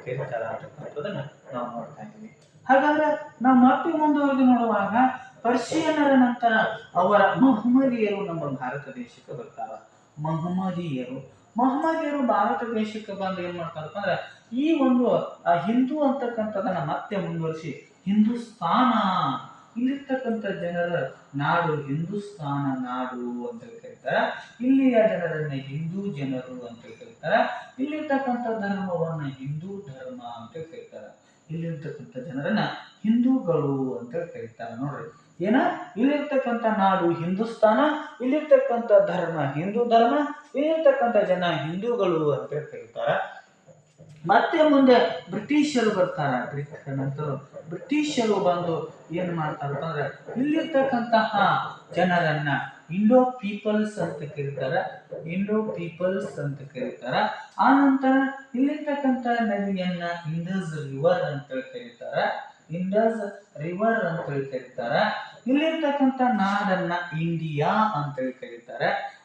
ಕರೀತಾರ ಅಂತಕ್ಕಂಥದ್ದನ್ನ ನಾವು ನೋಡ್ತಾ ಇದ್ದೀವಿ. ಹಾಗಾದ್ರೆ ನಾವು ಮತ್ತೆ ಮುಂದುವರೆದು ನೋಡುವಾಗ ಪರ್ಷಿಯನ್ನರ ನಂತರ ಅವರ ಮಹಮ್ಮದೀಯರು ನಮ್ಮ ಭಾರತ ದೇಶಕ್ಕೆ ಬರ್ತಾರ. ಮಹಮ್ಮದೀಯರು ಭಾರತ ದೇಶಕ್ಕೆ ಬಂದು ಏನ್ ಮಾಡ್ತಾರಪ್ಪ ಅಂದ್ರೆ ಈ ಒಂದು ಹಿಂದೂ ಅಂತಕ್ಕಂಥದನ್ನ ಮತ್ತೆ ಮುಂದುವರಿಸಿ ಹಿಂದೂಸ್ತಾನ, ಇಲ್ಲಿರ್ತಕ್ಕಂಥ ಜನರ ನಾಡು ಹಿಂದೂಸ್ತಾನ ನಾಡು ಅಂತ ಕರೀತಾರ. ಇಲ್ಲಿಯ ಜನರನ್ನ ಹಿಂದೂ ಜನರು ಅಂತ ಕರೀತಾರ. ಇಲ್ಲಿರ್ತಕ್ಕಂಥ ಧರ್ಮವನ್ನ ಹಿಂದೂ ಧರ್ಮ ಅಂತ ಕರೀತಾರ. ಇಲ್ಲಿರ್ತಕ್ಕಂಥ ಜನರನ್ನ ಹಿಂದೂಗಳು ಅಂತ ಕರೀತಾರ. ನೋಡ್ರಿ ಏನ, ಇಲ್ಲಿರ್ತಕ್ಕಂಥ ನಾಡು ಹಿಂದೂಸ್ತಾನ, ಇಲ್ಲಿರ್ತಕ್ಕಂಥ ಧರ್ಮ ಹಿಂದೂ ಧರ್ಮ, ಇಲ್ಲಿರ್ತಕ್ಕಂಥ ಜನ ಹಿಂದೂಗಳು ಅಂತ ಕರೀತಾರ. ಮತ್ತೆ ಮುಂದೆ ಬ್ರಿಟಿಷರು ಬರ್ತಾರ. ನಂತರ ಬ್ರಿಟಿಷರು ಬಂದು ಏನ್ ಮಾಡ್ತಾರಪ್ಪ ಅಂದ್ರೆ ಇಲ್ಲಿರ್ತಕ್ಕಂತಹ ಜನರನ್ನ ಇಂಡೋ ಪೀಪಲ್ಸ್ ಅಂತ ಕರೀತಾರ. ಇಂಡೋ ಪೀಪಲ್ಸ್ ಅಂತ ಕರೀತಾರ. ಆ ನಂತರ ಇಲ್ಲಿರ್ತಕ್ಕಂಥ ನದಿಯನ್ನ ಇಂಡಸ್ ರಿವರ್ ಅಂತ ಕರೀತಾರ. ಇಂಡಸ್ ರಿವರ್ ಅಂತ ಕರೀತಾರ. ಇಲ್ಲಿರ್ತಕ್ಕಂಥ ನಾಡನ್ನ ಇಂಡಿಯಾ ಅಂತ ಕರೀತಾರ.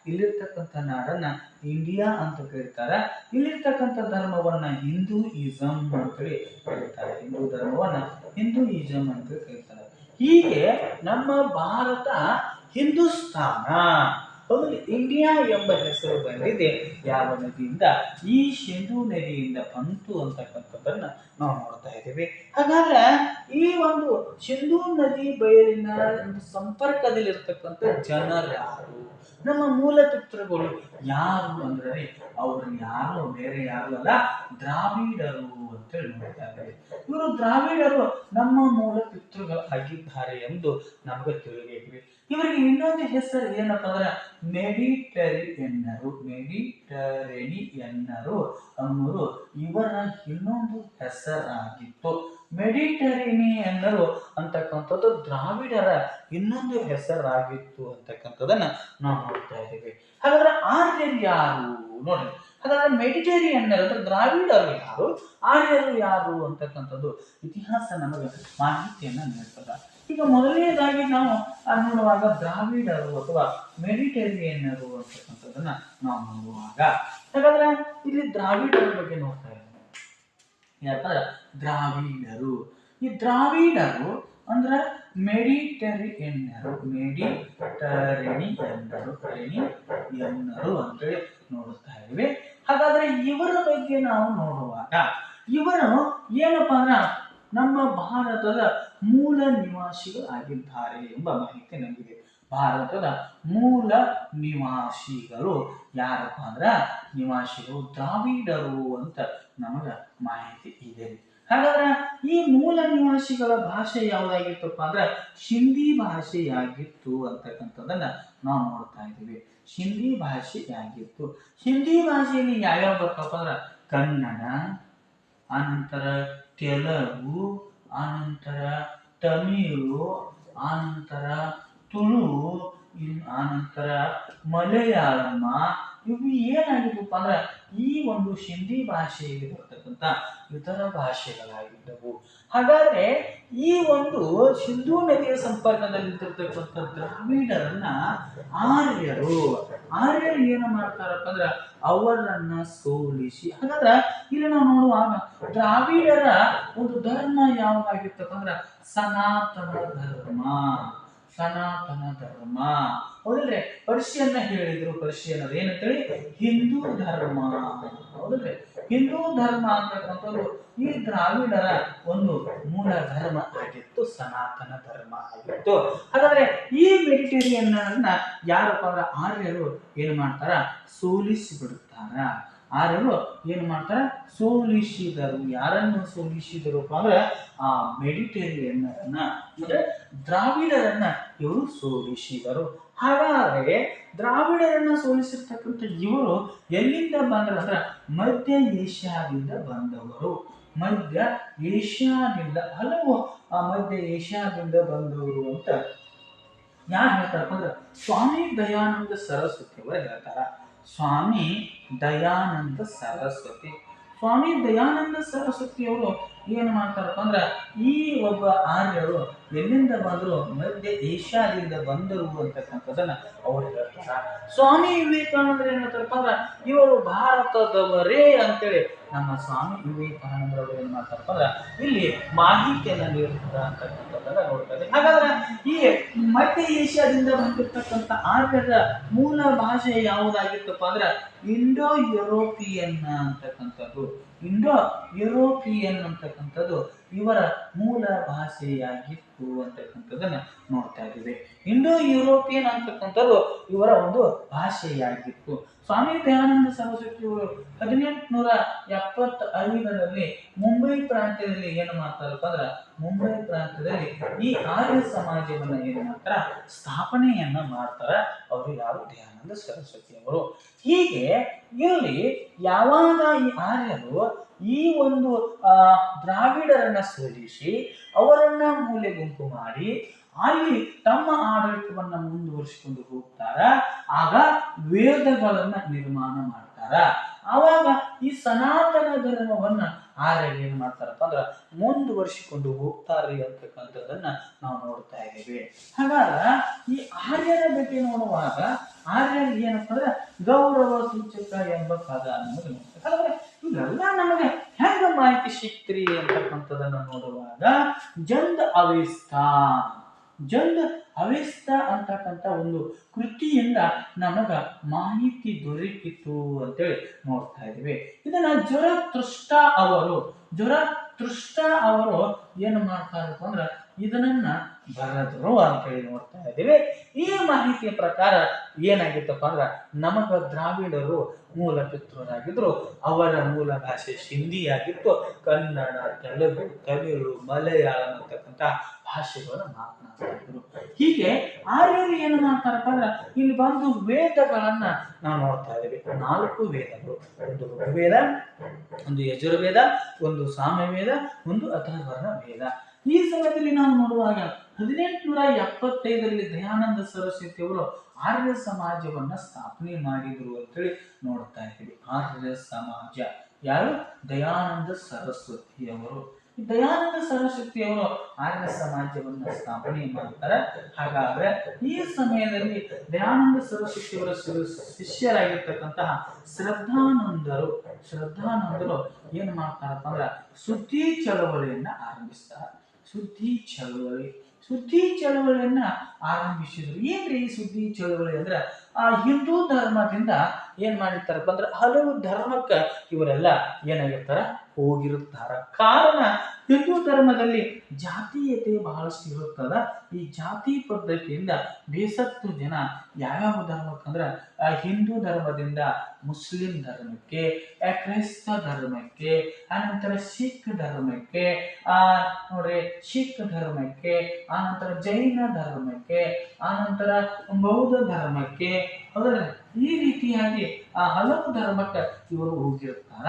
ಇಲ್ಲಿರ್ತಕ್ಕಂಥ ನಾಡನ್ನ ಇಂಡಿಯಾ ಅಂತ ಕರೀತಾರ. ಇಲ್ಲಿರ್ತಕ್ಕಂಥ ಧರ್ಮವನ್ನ ಹಿಂದೂಯಿಸಂ ಅಂತ ಕರೀತಾರೆ. ಹಿಂದೂ ಧರ್ಮವನ್ನ ಹಿಂದೂಯಿಸಂ ಅಂತ ಕರೀತಾರೆ. ಹೀಗೆ ನಮ್ಮ ಭಾರತ ಹಿಂದೂಸ್ತಾನ, ಇಂಡಿಯಾ ಎಂಬ ಹೆಸರು ಬಂದಿದೆ ಯಾವ ನದಿಯಿಂದ? ಈ ಸಿಂಧೂ ನದಿಯಿಂದ ಬಂತು ಅಂತಕ್ಕಂಥದ್ದನ್ನ ನಾವು ನೋಡ್ತಾ ಇದ್ದೀವಿ. ಹಾಗಾದ್ರೆ ಈ ಒಂದು ಸಿಂಧೂ ನದಿ ಬಯಲಿನ ಸಂಪರ್ಕದಲ್ಲಿರ್ತಕ್ಕಂಥ ಜನರು ಯಾರು? ನಮ್ಮ ಮೂಲ ಪಿತೃಗಳು ಯಾರು ಅಂದ್ರೆ ಅವರು ಯಾರು ಬೇರೆ ಯಾರು ಅಲ್ಲ, ದ್ರಾವಿಡರು ಅಂತ ನೋಡ್ತಾ ಇದ್ದಾರೆ. ಇವರು ದ್ರಾವಿಡರು ನಮ್ಮ ಮೂಲ ಪಿತೃಗಳಾಗಿದ್ದಾರೆ ಎಂದು ನಮಗೆ ತಿಳಿಬೇಕ್ರಿ. ಇವರಿಗೆ ಇನ್ನೊಂದು ಹೆಸರು ಏನಪ್ಪ ಅಂದ್ರೆ ಮೆಡಿಟರೇನಿಯನ್ನರು. ಮೆಡಿಟರೇನಿಯನ್ನರು ಅನ್ನೋದು ಇವರ ಇನ್ನೊಂದು ಹೆಸರಾಗಿತ್ತು. ಮೆಡಿಟರೇನಿಯನ್ನರು ಅಂತಕ್ಕಂಥದ್ದು ದ್ರಾವಿಡರ ಇನ್ನೊಂದು ಹೆಸರಾಗಿತ್ತು ಅಂತಕ್ಕಂಥದ್ದನ್ನ ನಾವು ನೋಡ್ತಾ ಇದ್ದೀವಿ. ಹಾಗಾದ್ರೆ ಆರ್ಯರು ಯಾರು ನೋಡ್ರಿ. ಹಾಗಾದ್ರೆ ಮೆಡಿಟರೇನಿಯನ್ನರು ಅಂದ್ರೆ ದ್ರಾವಿಡರು ಯಾರು, ಆರ್ಯರು ಯಾರು ಅಂತಕ್ಕಂಥದ್ದು ಇತಿಹಾಸ ನಮಗೆ ಮಾಹಿತಿಯನ್ನ ನೀಡ್ತದ. ಈಗ ಮೊದಲನೇದಾಗಿ ನಾವು ನೋಡುವಾಗ ದ್ರಾವಿಡರು ಅಥವಾ ಮೆಡಿಟರೇನಿಯನ್ನರು ಅಂತಕ್ಕಂಥದ್ದನ್ನ ನಾವು ನೋಡುವಾಗ, ಹಾಗಾದ್ರೆ ಇಲ್ಲಿ ದ್ರಾವಿಡರ ಬಗ್ಗೆ ನೋಡ್ತಾ ಇದ್ದೀವಿ. ಯಾಕಂದ್ರೆ ದ್ರಾವಿಡರು, ಈ ದ್ರಾವಿಡರು ಅಂದ್ರೆ ಮೆಡಿಟರೇನಿಯನ್ನರು ಅಂತೇಳಿ ನೋಡುತ್ತಾ ಇದ್ದೀವಿ. ಹಾಗಾದ್ರೆ ಇವರ ಬಗ್ಗೆ ನಾವು ನೋಡುವಾಗ ಇವರು ಏನಪ್ಪಾ ಅಂದ್ರೆ ನಮ್ಮ ಭಾರತದ ಮೂಲ ನಿವಾಸಿಗಳಾಗಿದ್ದಾರೆ ಎಂಬ ಮಾಹಿತಿ ನಮಗಿದೆ. ಭಾರತದ ಮೂಲ ನಿವಾಸಿಗಳು ಯಾರಪ್ಪ ಅಂದ್ರ ನಿವಾಸಿಗಳು ದ್ರಾವಿಡರು ಅಂತ ನಮಗ ಮಾಹಿತಿ ಇದೆ. ಹಾಗಾದ್ರೆ ಈ ಮೂಲ ನಿವಾಸಿಗಳ ಭಾಷೆ ಯಾವುದಾಗಿತ್ತಪ್ಪ ಅಂದ್ರೆ ಸಿಂಧಿ ಭಾಷೆಯಾಗಿತ್ತು ಅಂತಕ್ಕಂಥದ್ದನ್ನ ನಾವು ನೋಡ್ತಾ ಇದ್ದೀವಿ. ಸಿಂಧಿ ಭಾಷೆಯಾಗಿತ್ತು. ಸಿಂಧಿ ಭಾಷೆಯಲ್ಲಿ ಯಾವ್ಯಾವ ಬರ್ತಪ್ಪ ಅಂದ್ರೆ ಕನ್ನಡ, ಆನಂತರ ತೆಲುಗು, ಆನಂತರ ತಮಿಳು, ಆನಂತರ ತುಳು, ಆನಂತರ ಮಲಯಾಳಮ, ಇವು ಏನಾಗಿದ್ದಪ್ಪ ಅಂದ್ರೆ ಈ ಒಂದು ಸಿಂಧಿ ಭಾಷೆಯಲ್ಲಿ ಬರ್ತಕ್ಕಂಥ ಇತರ ಭಾಷೆಗಳಾಗಿದ್ದವು. ಹಾಗಾದ್ರೆ ಈ ಒಂದು ಸಿಂಧೂ ನದಿಯ ಸಂಪರ್ಕದಲ್ಲಿರ್ತಕ್ಕಂಥ ದ್ರಾವಿಡರನ್ನ ಆರ್ಯರು ಏನು ಮಾಡ್ತಾರಪ್ಪ ಅಂದ್ರೆ ಅವರನ್ನ ಸೋಲಿಸಿ, ಹಾಗಾದ್ರೆ ಇಲ್ಲಿ ನಾವು ನೋಡುವಾಗ ದ್ರಾವಿಡರ ಒಂದು ಧರ್ಮ ಯಾವಾಗಿತ್ತಪ್ಪ ಅಂದ್ರೆ ಸನಾತನ ಧರ್ಮ. ಹೌದಲ್ರಿ? ಪರ್ಷಿಯನ್ನ ಹೇಳಿದ್ರು, ಪರ್ಷಿಯನ್ನರು ಏನಂತೇಳಿ ಹಿಂದೂ ಧರ್ಮ. ಹೌದಲ್ರಿ? ಹಿಂದೂ ಧರ್ಮ ಅಂತಕ್ಕಂಥದ್ದು ಈ ದ್ರಾವಿಡರ ಒಂದು ಮೂಲ ಧರ್ಮ ಆಗಿತ್ತು, ಸನಾತನ ಧರ್ಮ ಆಗಿತ್ತು. ಹಾಗಾದ್ರೆ ಈ ಮೆಡಿಟರೇನಿಯನ್ ಯಾರಪ್ಪ ಅಂದ್ರೆ ಆರ್ಯರು ಏನ್ ಮಾಡ್ತಾರ? ಸೋಲಿಸಿ ಬಿಡುತ್ತಾರ. ಆರ್ಯರು ಏನು ಮಾಡ್ತಾರೆ, ಸೋಲಿಸಿದರು. ಯಾರನ್ನು ಸೋಲಿಸಿದರಪ್ಪ ಅಂದ್ರೆ ಆ ಮೆಡಿಟೇರಿಯನ್ ಅಂದ್ರೆ ದ್ರಾವಿಡರನ್ನ ಇವರು ಸೋಲಿಸಿದರು. ಹಾಗಾದ್ರೆ ದ್ರಾವಿಡರನ್ನ ಸೋಲಿಸಿರ್ತಕ್ಕಂಥ ಇವರು ಎಲ್ಲಿಂದ ಬಂದರು ಅಂದ್ರೆ ಮಧ್ಯ ಏಷ್ಯಾದಿಂದ ಬಂದವರು. ಮಧ್ಯ ಏಷ್ಯಾದಿಂದ ಹಲವು ಮಧ್ಯ ಏಷ್ಯಾದಿಂದ ಬಂದವರು ಅಂತ ಯಾರು ಹೇಳ್ತಾರಪ್ಪ ಅಂದ್ರೆ ಸ್ವಾಮಿ ದಯಾನಂದ ಸರಸ್ವತಿ ಅವರು ಹೇಳ್ತಾರ. ಸ್ವಾಮಿ ದಯಾನಂದ ಸರಸ್ವತಿ ಸ್ವಾಮಿ ದಯಾನಂದ ಸರಸ್ವತಿ ಅವರು ಏನು ಮಾಡ್ತಾರಪ್ಪ ಅಂದ್ರೆ ಈ ಒಬ್ಬ ಆರ್ಯರು ಎಲ್ಲಿಂದ ಬಂದರು, ಮಧ್ಯ ಏಷ್ಯಾದಿಂದ ಬಂದರು ಅಂತಕ್ಕಂಥದ್ದನ್ನ ಅವ್ರು ಹೇಳ್ತಾರ. ಸ್ವಾಮಿ ವಿವೇಕಾನಂದರು ಏನ್ ಹೇಳ್ತಾರಪ್ಪ ಅಂದ್ರೆ ಇವರು ಭಾರತದವರೇ ಅಂತೇಳಿ ನಮ್ಮ ಸ್ವಾಮಿ ವಿವೇಕಾನಂದರವರು ಏನ್ ಮಾಡ್ತಾರಪ್ಪ ಅಂದ್ರೆ ಇಲ್ಲಿ ಮಾಹಿತಿಯನ್ನ ನೀಡ್ತಾರೆ ಅಂತಕ್ಕಂಥದ್ದನ್ನ ನೋಡ್ತಾರೆ. ಹಾಗಾದ್ರೆ ಈ ಮಧ್ಯ ಏಷ್ಯಾದಿಂದ ಬಂದಿರತಕ್ಕಂಥ ಆರ್ಯರ ಮೂಲ ಭಾಷೆ ಯಾವುದಾಗಿತ್ತಪ್ಪ ಅಂದ್ರೆ ಇಂಡೋ ಯುರೋಪಿಯನ್ ಅಂತಕ್ಕಂಥದ್ದು. ಇಂಡೋ ಯುರೋಪಿಯನ್ ಅಂತಕ್ಕಂಥದ್ದು ಇವರ ಮೂಲ ಭಾಷೆಯಾಗಿತ್ತು ಅಂತಕ್ಕಂಥದ್ದನ್ನ ನೋಡ್ತಾ ಇದ್ದೀವಿ. ಇಂಡೋ ಯುರೋಪಿಯನ್ ಅಂತಕ್ಕಂಥದ್ದು ಇವರ ಒಂದು ಭಾಷೆಯಾಗಿತ್ತು. ಸ್ವಾಮಿ ದಯಾನಂದ ಸರಸ್ವತಿ ಅವರು 1875ರಲ್ಲಿ ಮುಂಬೈ ಪ್ರಾಂತ್ಯದಲ್ಲಿ ಏನು ಮಾಡ್ತಾರಪ್ಪ ಅಂದ್ರೆ ಮುಂಬೈ ಪ್ರಾಂತ್ಯದಲ್ಲಿ ಈ ಆರ್ಯ ಸಮಾಜವನ್ನ ಏನು ಮಾಡ್ತಾರ, ಸ್ಥಾಪನೆಯನ್ನ ಮಾಡ್ತಾರ. ಅವರು ಯಾರು, ದಯಾನಂದ ಸರಸ್ವತಿ ಅವರು. ಹೀಗೆ ಇಲ್ಲಿ ಯಾವಾಗ ಈ ಆರ್ಯರು ಈ ಒಂದು ದ್ರಾವಿಡರನ್ನ ಸೋಲಿಸಿ ಅವರನ್ನ ಮೂಲೆ ಗುಂಪು ಮಾಡಿ ಅಲ್ಲಿ ತಮ್ಮ ಆಡಳಿತವನ್ನ ಮುಂದುವರಿಸಿಕೊಂಡು ಹೋಗ್ತಾರ, ಆಗ ವೇದಗಳನ್ನ ನಿರ್ಮಾಣ ಮಾಡ್ತಾರ. ಆವಾಗ ಈ ಸನಾತನ ಧರ್ಮವನ್ನ ಆರ್ಯರು ಏನ್ ಮಾಡ್ತಾರಪ್ಪ ಅಂದ್ರ ಮುಂದುವರಿಸಿಕೊಂಡು ಹೋಗ್ತಾರೆ ಅಂತಕ್ಕಂಥದ್ದನ್ನ ನಾವು ನೋಡ್ತಾ ಇದ್ದೀವಿ. ಹಾಗಾದ್ರೆ ಈ ಆರ್ಯರ ಬಗ್ಗೆ ನೋಡುವಾಗ ಆರ್ಯರು ಏನಪ್ಪ ಅಂದ್ರೆ ಗೌರವ ಸೂಚಕ ಎಂಬ ಪದ ಅನ್ನೋದು ನೋಡ್ತಾರೆ. ಹಾಗಾದ್ರೆ ಇವೆಲ್ಲ ನಮಗೆ ಹೆಂಗ ಮಾಹಿತಿ ಸಿಕ್ತ್ರಿ ಅಂತಕ್ಕಂಥದ್ದನ್ನ ನೋಡುವಾಗ ಜಂದ್ ಅವೆಸ್ತ ಅಂತಕ್ಕಂಥ ಒಂದು ಕೃತಿಯಿಂದ ನಮಗ ಮಾಹಿತಿ ದೊರಕಿತು ಅಂತೇಳಿ ನೋಡ್ತಾ ಇದ್ದೀವಿ. ಇದನ್ನ ಜರತುಷ್ಟ್ರ ಅವರು ಏನು ಮಾಡ್ತಾರಪ್ಪ ಅಂದ್ರೆ ಇದನ್ನ ಬರೆದರು ಅಂತೇಳಿ ನೋಡ್ತಾ ಇದ್ದೀವಿ. ಈ ಮಾಹಿತಿಯ ಪ್ರಕಾರ ಏನಾಗಿತ್ತಪ್ಪ ಅಂದ್ರ ನಮಗ ದ್ರಾವಿಡರು ಮೂಲ ಪಿತೃರಾಗಿದ್ರು. ಅವರ ಮೂಲ ಭಾಷೆ ಹಿಂದಿ ಆಗಿತ್ತು. ಕನ್ನಡ, ತೆಲುಗು, ತಮಿಳು, ಮಲಯಾಳಂ ಅಂತಕ್ಕಂಥ ಭಾಷೆಗಳನ್ನು ಮಾತನಾಡ್ತಾ ಇದ್ರು. ಹೀಗೆ ಆರ್ಯರು ಏನು ಮಾಡ್ತಾರಪ್ಪ ಅಂದ್ರ ಇಲ್ಲಿ ಬಂದು ವೇದಗಳನ್ನ ನಾವು ನೋಡ್ತಾ ಇದ್ದೀವಿ. 4 ವೇದಗಳು, ಒಂದು ಋಗ್ವೇದ, ಒಂದು ಯಜುರ್ವೇದ, ಒಂದು ಸಾಮವೇದ, ಒಂದು ಅಥರ್ವಣ ವೇದ. ಈ ಸಮಯದಲ್ಲಿ ನಾವು ನೋಡುವಾಗ 1875ರಲ್ಲಿ ದಯಾನಂದ ಸರಸ್ವತಿ ಅವರು ಆರ್ಯ ಸಮಾಜವನ್ನ ಸ್ಥಾಪನೆ ಮಾಡಿದ್ರು ಅಂತೇಳಿ ನೋಡ್ತಾ ಇದ್ದೀವಿ. ಆರ್ಯ ಸಮಾಜ ಯಾರು, ದಯಾನಂದ ಸರಸ್ವತಿ ಅವರು. ದಯಾನಂದ ಸರಸ್ವತಿ ಅವರು ಆರ್ಯ ಸಮಾಜವನ್ನ ಸ್ಥಾಪನೆ ಮಾಡ್ತಾರೆ. ಹಾಗಾದ್ರೆ ಈ ಸಮಯದಲ್ಲಿ ದಯಾನಂದ ಸರಸ್ವತಿ ಅವರ ಶಿಷ್ಯರಾಗಿರ್ತಕ್ಕಂತಹ ಶ್ರದ್ಧಾನಂದರು ಏನ್ ಮಾಡ್ತಾರಪ್ಪ ಅಂದ್ರೆ ಸುದ್ದಿ ಚಳವಳಿಯನ್ನ ಆರಂಭಿಸ್ತಾರೆ. ಸುದ್ದಿ ಚಳವಳಿಯನ್ನ ಆರಂಭಿಸಿದ್ರು. ಏನ್ರಿ ಈ ಸುದ್ದಿ ಚಳವಳಿ ಅಂದ್ರೆ ಹಿಂದೂ ಧರ್ಮದಿಂದ ಏನ್ ಮಾಡಿರ್ತಾರಪ್ಪ ಅಂದ್ರೆ ಹಲವು ಧರ್ಮಕ್ಕ ಇವರೆಲ್ಲ ಏನಾಗಿರ್ತಾರ, ಹೋಗಿರುತ್ತಾರ. ಕಾರಣ ಹಿಂದೂ ಧರ್ಮದಲ್ಲಿ ಜಾತೀಯತೆ ಬಹಳಷ್ಟು ಇರುತ್ತದ. ಈ ಜಾತಿ ಪದ್ಧತಿಯಿಂದ ಬೇಸತ್ತು ಜನ ಯಾವ್ಯಾವ ಧರ್ಮಕ್ಕಂದ್ರ ಹಿಂದೂ ಧರ್ಮದಿಂದ ಮುಸ್ಲಿಂ ಧರ್ಮಕ್ಕೆ, ಕ್ರೈಸ್ತ ಧರ್ಮಕ್ಕೆ, ಆನಂತರ ಸಿಖ್ ಧರ್ಮಕ್ಕೆ, ನೋಡ್ರಿ ಸಿಖ್ ಧರ್ಮಕ್ಕೆ, ಆನಂತರ ಜೈನ ಧರ್ಮಕ್ಕೆ, ಆನಂತರ ಬೌದ್ಧ ಧರ್ಮಕ್ಕೆ, ಹೌದಲ್ಲ, ಈ ರೀತಿಯಾಗಿ ಹಲವು ಧರ್ಮಕ್ಕೆ ಇವರು ಹೋಗಿರ್ತಾರ.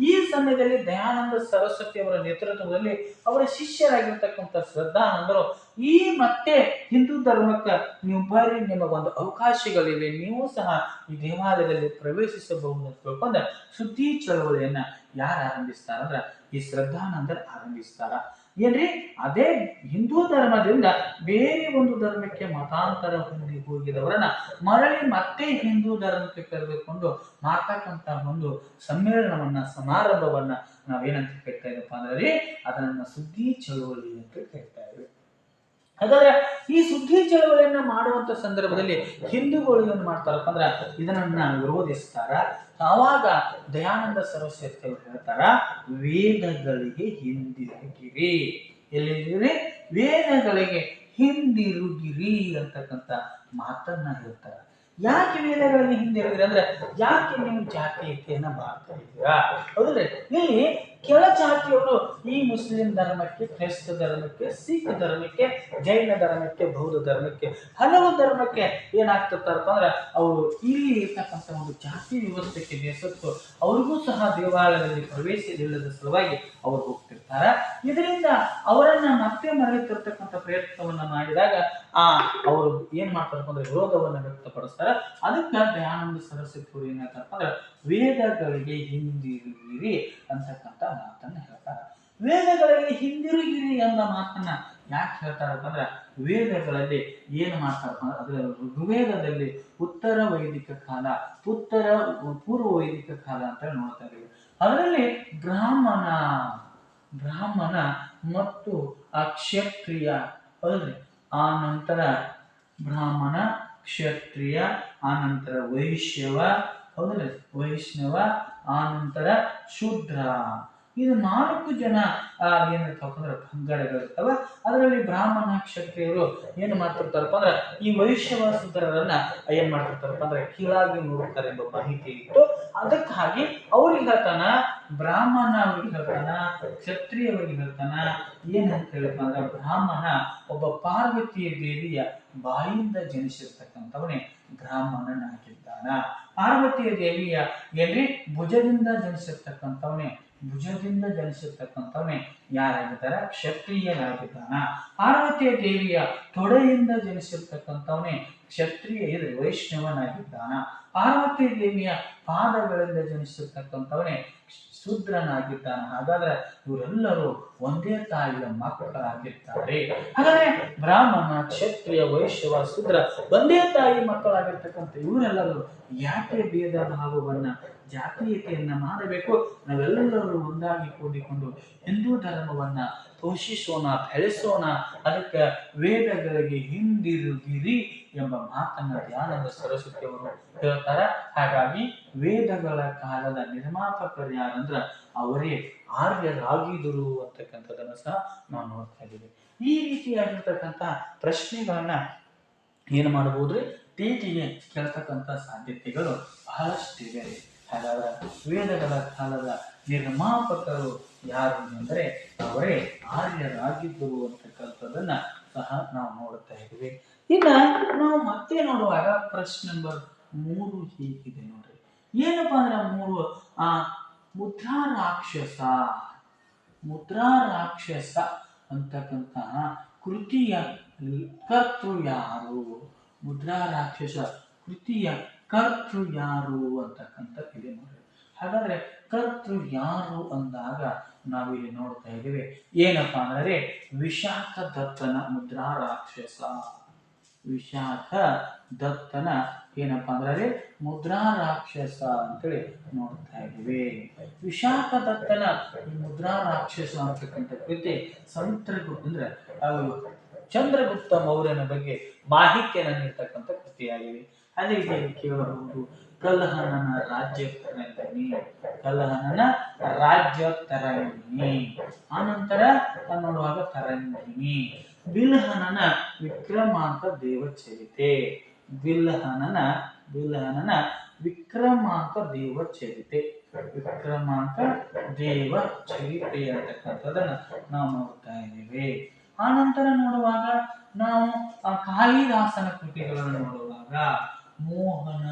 ಈ ಸಮಯದಲ್ಲಿ ದಯಾನಂದ ಸರಸ್ವತಿ ಅವರ ನೇತೃತ್ವದಲ್ಲಿ ಅವರ ಶಿಷ್ಯರಾಗಿರ್ತಕ್ಕಂಥ ಶ್ರದ್ಧಾನಂದರು ಈ ಮತ್ತೆ ಹಿಂದೂ ಧರ್ಮಕ್ಕೆ ನೀವು ಬರ್ರಿ, ನಿಮಗೊಂದು ಅವಕಾಶಗಳಿವೆ, ನೀವು ಸಹ ಈ ದೇವಾಲಯದಲ್ಲಿ ಪ್ರವೇಶಿಸಬಹುದು ಅಂತ ತಿಳ್ಕೊಂಡ ಸುದ್ದಿ ಚಳವಳಿಯನ್ನ ಯಾರು ಆರಂಭಿಸ್ತಾರ ಅಂದ್ರ ಈ ಶ್ರದ್ಧಾನಂದರು ಆರಂಭಿಸ್ತಾರ. ಏನ್ರಿ, ಅದೇ ಹಿಂದೂ ಧರ್ಮದಿಂದ ಬೇರೆ ಒಂದು ಧರ್ಮಕ್ಕೆ ಮತಾಂತರ ಹೊಂದಿ ಹೋಗಿದವರನ್ನ ಮರಳಿ ಮತ್ತೆ ಹಿಂದೂ ಧರ್ಮಕ್ಕೆ ಕರೆದುಕೊಂಡು ಮಾಡ್ತಕ್ಕಂತ ಒಂದು ಸಮ್ಮೇಳನವನ್ನ, ಸಮಾರಂಭವನ್ನ ನಾವೇನಂತ ಕರಿತಾ ಇದ್ದಪ್ಪ ಅಂದ್ರೆ ಅದನ್ನ ಸುದ್ದಿ ಚಳವಳಿ ಅಂತ ಕರಿತಾ ಇದ್ವಿ. ಹಾಗಾದ್ರೆ ಈ ಸುದ್ದಿ ಚಳವಳಿಯನ್ನ ಮಾಡುವಂತ ಸಂದರ್ಭದಲ್ಲಿ ಹಿಂದೂಗಳು ಏನ್ ಮಾಡ್ತಾರಪ್ಪ ಅಂದ್ರ ಇದನ್ನ ವಿರೋಧಿಸ್ತಾರ. ಆವಾಗ ದಯಾನಂದ ಸರಸ್ವತಿ ಅವರು ಹೇಳ್ತಾರ, ವೇದಗಳಿಗೆ ಹಿಂದಿರುಗಿರಿ. ಎಲ್ಲಿರಿ? ವೇದಗಳಿಗೆ ಹಿಂದಿರುಗಿರಿ ಅಂತಕ್ಕಂಥ ಮಾತನ್ನ ಹೇಳ್ತಾರ. ಯಾಕೆ ವೇದಗಳಿಗೆ ಹಿಂದಿರುಗಿರಿ ಅಂದ್ರೆ ಯಾಕೆ ನೀವು ಜಾತೀಯತೆಯನ್ನ ಮಾಡ್ತಾ ಇದ್ದೀರಾ? ಹೌದ್ರೆ ಇಲ್ಲಿ ಕೆಳ ಜಾತಿಯವರು ಈ ಮುಸ್ಲಿಂ ಧರ್ಮಕ್ಕೆ, ಕ್ರೈಸ್ತ ಧರ್ಮಕ್ಕೆ, ಸಿಖ್ ಧರ್ಮಕ್ಕೆ, ಜೈನ ಧರ್ಮಕ್ಕೆ, ಬೌದ್ಧ ಧರ್ಮಕ್ಕೆ, ಹಲವು ಧರ್ಮಕ್ಕೆ ಏನಾಗ್ತಿರ್ತಾರಪ್ಪ ಅಂದ್ರೆ ಅವರು ಇಲ್ಲಿ ಇರ್ತಕ್ಕಂಥ ಒಂದು ಜಾತಿ ವ್ಯವಸ್ಥೆಗೆ ಬೇಸತ್ತು ಅವ್ರಿಗೂ ಸಹ ದೇವಾಲಯದಲ್ಲಿ ಪ್ರವೇಶವಿಲ್ಲದ ಸಲುವಾಗಿ ಅವರು ಹೋಗ್ತಿರ್ತಾರ. ಇದರಿಂದ ಅವರನ್ನ ಮತ್ತೆ ಮರೆತಿರ್ತಕ್ಕಂಥ ಪ್ರಯತ್ನವನ್ನ ಮಾಡಿದಾಗ ಅವರು ಏನ್ ಮಾಡ್ತಾರಪ್ಪ ಅಂದ್ರೆ ವಿರೋಧವನ್ನ ವ್ಯಕ್ತಪಡಿಸ್ತಾರ. ಅದಕ್ಕೆ ದಯಾನಂದ ಸರಸ್ವತಿ ಅವರು ಏನ್ ಹೇಳ್ತಾರಪ್ಪ ಅಂದ್ರೆ ವೇದಗಳಿಗೆ ಹಿಂದಿರುಗಿರಿ ಅಂತಕ್ಕಂಥ ಮಾತನ್ನ ಹೇಳ್ತಾರ. ವೇದಗಳಿಗೆ ಹಿಂದಿರುಗಿರಿ ಎಂಬ ಮಾತನ್ನ ಯಾಕೆ ಹೇಳ್ತಾರಪ್ಪ ಅಂದ್ರೆ ವೇದಗಳಲ್ಲಿ ಏನು ಮಾಡ್ತಾರಪ್ಪ ಅಂದ್ರೆ ಅದರ ಋಗ್ವೇದದಲ್ಲಿ ಉತ್ತರ ವೈದಿಕ ಕಾಲ, ಪೂರ್ವ ವೈದಿಕ ಕಾಲ ಅಂತ ನೋಡ್ತಾ ಇದ್ದೀವಿ. ಅದರಲ್ಲಿ ಬ್ರಾಹ್ಮಣ ಮತ್ತು ಕ್ಷತ್ರಿಯ ಅಲ್ರಿ, ಆ ನಂತರ ಬ್ರಾಹ್ಮಣ, ಕ್ಷತ್ರಿಯ, ಆನಂತರ ವೈಷ್ಣವ, ಆನಂತರ ಶೂದ್ರ, ಇದು 4 ಜನ ಏನಿರ್ತಾವಪ್ಪ ಅಂದ್ರೆ ಪಂಗಡಗಳಿರ್ತಾವ. ಅದರಲ್ಲಿ ಬ್ರಾಹ್ಮಣ, ಕ್ಷತ್ರಿಯರು ಏನ್ ಮಾಡ್ತಿರ್ತಾರಪ್ಪ ಅಂದ್ರೆ ಈ ವೈಷ್ಣವ ಶೂದ್ರರನ್ನ ಏನ್ ಮಾಡ್ತಿರ್ತಾರಪ್ಪ ಅಂದ್ರೆ ಕೀಳಾಗಿ ನೋಡ್ತಾರೆ ಎಂಬ ಮಾಹಿತಿ ಇತ್ತು. ಅದಕ್ಕಾಗಿ ಅವ್ರಿಗೆ ಹೇಳ್ತಾನ, ಬ್ರಾಹ್ಮಣ ಅವ್ರಿಗೆ ಹೇಳ್ತಾನ, ಕ್ಷತ್ರಿಯ ಅವರಿಗೆ ಹೇಳ್ತಾನ ಏನಂತ ಹೇಳಪ್ಪ ಅಂದ್ರೆ ಬ್ರಾಹ್ಮಣ ಒಬ್ಬ ಪಾರ್ವತಿಯ ದೇವಿಯ ಬಾಯಿಂದ ಜನಿಸಿರ್ತಕ್ಕಂಥವನೇ ಬ್ರಾಹ್ಮಣನಾಗಿದ್ದಾನ. ಪಾರ್ವತಿಯ ದೇವಿಯ ಎಲ್ಲಿ ಭುಜದಿಂದ ಜನಿಸಿರ್ತಕ್ಕಂಥವನೇ ಯಾರಾಗಿದ್ದಾರ? ಕ್ಷತ್ರಿಯನಾಗಿದ್ದಾನ. ಪಾರ್ವತಿಯ ದೇವಿಯ ತೊಡೆಯಿಂದ ಜನಿಸಿರ್ತಕ್ಕಂಥವನೇ ಕ್ಷತ್ರಿಯ ವೈಷ್ಣವನಾಗಿದ್ದಾನ. ಪಾರ್ವತಿ ದೇವಿಯ ಪಾದಗಳಿಂದ ಜನಿಸಿರ್ತಕ್ಕಂಥವನೇ ಶೂದ್ರನಾಗಿದ್ದಾನ. ಹಾಗಾದ್ರೆ ಇವರೆಲ್ಲರೂ ಒಂದೇ ತಾಯಿಯ ಮಕ್ಕಳಾಗಿರ್ತಾರೆ. ಹಾಗಾದ್ರೆ ಬ್ರಾಹ್ಮಣ, ಕ್ಷತ್ರಿಯ, ವೈಶ್ಯವ, ಶೂದ್ರ ಒಂದೇ ತಾಯಿ ಮಕ್ಕಳಾಗಿರ್ತಕ್ಕಂಥ ಇವರೆಲ್ಲರೂ ಯಾಕೆ ಭೇದ ಭಾವವನ್ನ, ಜಾತೀಯತೆಯನ್ನ ಮಾಡಬೇಕು? ನಾವೆಲ್ಲರೂ ಒಂದಾಗಿ ಕೂಡಿಕೊಂಡು ಹಿಂದೂ ಧರ್ಮವನ್ನ ಪೋಷಿಸೋಣ, ಬೆಳೆಸೋಣ. ಅದಕ್ಕೆ ವೇದಗಳಿಗೆ ಹಿಂದಿರುಗಿರಿ ಎಂಬ ಮಾತನ್ನ ದಯಾನಂದ ಸರಸ್ವತಿ ಅವರು ಹೇಳ್ತಾರ. ಹಾಗಾಗಿ ವೇದಗಳ ಕಾಲದ ನಿರ್ಮಾಪಕರು ಯಾರಂದ್ರ ಅವರೇ ಆರ್ಯರಾಗಿದ್ದರು ಅಂತಕ್ಕಂಥದ್ದನ್ನ ಸಹ ನಾವು ನೋಡ್ತಾ ಇದ್ದೀವಿ. ಈ ರೀತಿಯಾಗಿರ್ತಕ್ಕಂಥ ಪ್ರಶ್ನೆಗಳನ್ನ ಏನು ಮಾಡಬಹುದ್ರಿ? ಟೀಕೆಗೆ ಕೇಳ್ತಕ್ಕಂಥ ಸಾಧ್ಯತೆಗಳು ಬಹಳಷ್ಟಿವೆ. ಹಾಗಾದ್ರೆ ವೇದಗಳ ಕಾಲದ ನಿರ್ಮಾಪಕರು ಯಾರು ಎಂದರೆ ಅವರೇ ಆರ್ಯರಾಗಿದ್ದರು ಅಂತಕ್ಕಂಥದ್ದನ್ನ ಸಹ ನಾವು ನೋಡ್ತಾ ಇದ್ದೀವಿ. ಇನ್ನ ನಾವು ಮತ್ತೆ ನೋಡುವಾಗ ಪ್ರಶ್ನೆ ನಂಬರ್ 3 ಹೀಗಿದೆ ನೋಡ್ರಿ. ಏನಪ್ಪಾ ಅಂದ್ರೆ 3 ಮುದ್ರಾ ರಾಕ್ಷಸ ಅಂತಕ್ಕಂತಹ ಕೃತಿಯ ಕರ್ತೃ ಯಾರು? ಮುದ್ರಾ ರಾಕ್ಷಸ ಕೃತಿಯ ಕರ್ತೃ ಯಾರು ಅಂತಕ್ಕಂಥ ಇದೆ ನೋಡ್ರಿ. ಹಾಗಾದ್ರೆ ಕರ್ತೃ ಯಾರು ಅಂದಾಗ ನಾವಿಲ್ಲಿ ನೋಡ್ತಾ ಇದ್ದೇವೆ ಏನಪ್ಪಾ ಅಂದ್ರೆ ವಿಶಾಖ ದತ್ತನ ಮುದ್ರಾ ರಾಕ್ಷಸ. ವಿಶಾಖ ದತ್ತನ ಏನಪ್ಪಾ ಅಂದ್ರೆ ಮುದ್ರಾ ರಾಕ್ಷಸ ಅಂತೇಳಿ ನೋಡ್ತಾ ಇದ್ದೀವಿ. ವಿಶಾಖ ದತ್ತನ ಈ ಮುದ್ರಾ ರಾಕ್ಷಸ ಅಂತಕ್ಕಂಥ ಕೃತಿ ಅಂದ್ರೆ ಚಂದ್ರಗುಪ್ತ ಮೌರ್ಯನ ಬಗ್ಗೆ ಮಾಹಿತಿಯನ್ನು ನೀಡ್ತಕ್ಕಂಥ ಕೃತಿಯಾಗಿದೆ. ಅದೇ ರೀತಿ ಕೇಳಬಹುದು ಕಲ್ಹಣನ ರಾಜ್ಯ ತರಂಗಿಣಿ, ಆನಂತರ ನೋಡುವಾಗ ತರಂಗಿಣಿ, ಬಿಲ್ಹನನ ವಿಕ್ರಮಾಂಕ ದೇವಚರಿತೆ, ಬಿಲ್ಹನನ ವಿಕ್ರಮಾಂಕ ದೇವಚರಿತೆ ಅಂತಕ್ಕಂಥದ್ದನ್ನ ನಾವು ನೋಡ್ತಾ ಇದ್ದೇವೆ. ಆನಂತರ ನೋಡುವಾಗ ನಾವು ಕಾಳಿದಾಸನ ಕೃತಿಗಳನ್ನು ನೋಡುವಾಗ ಮೋಹನ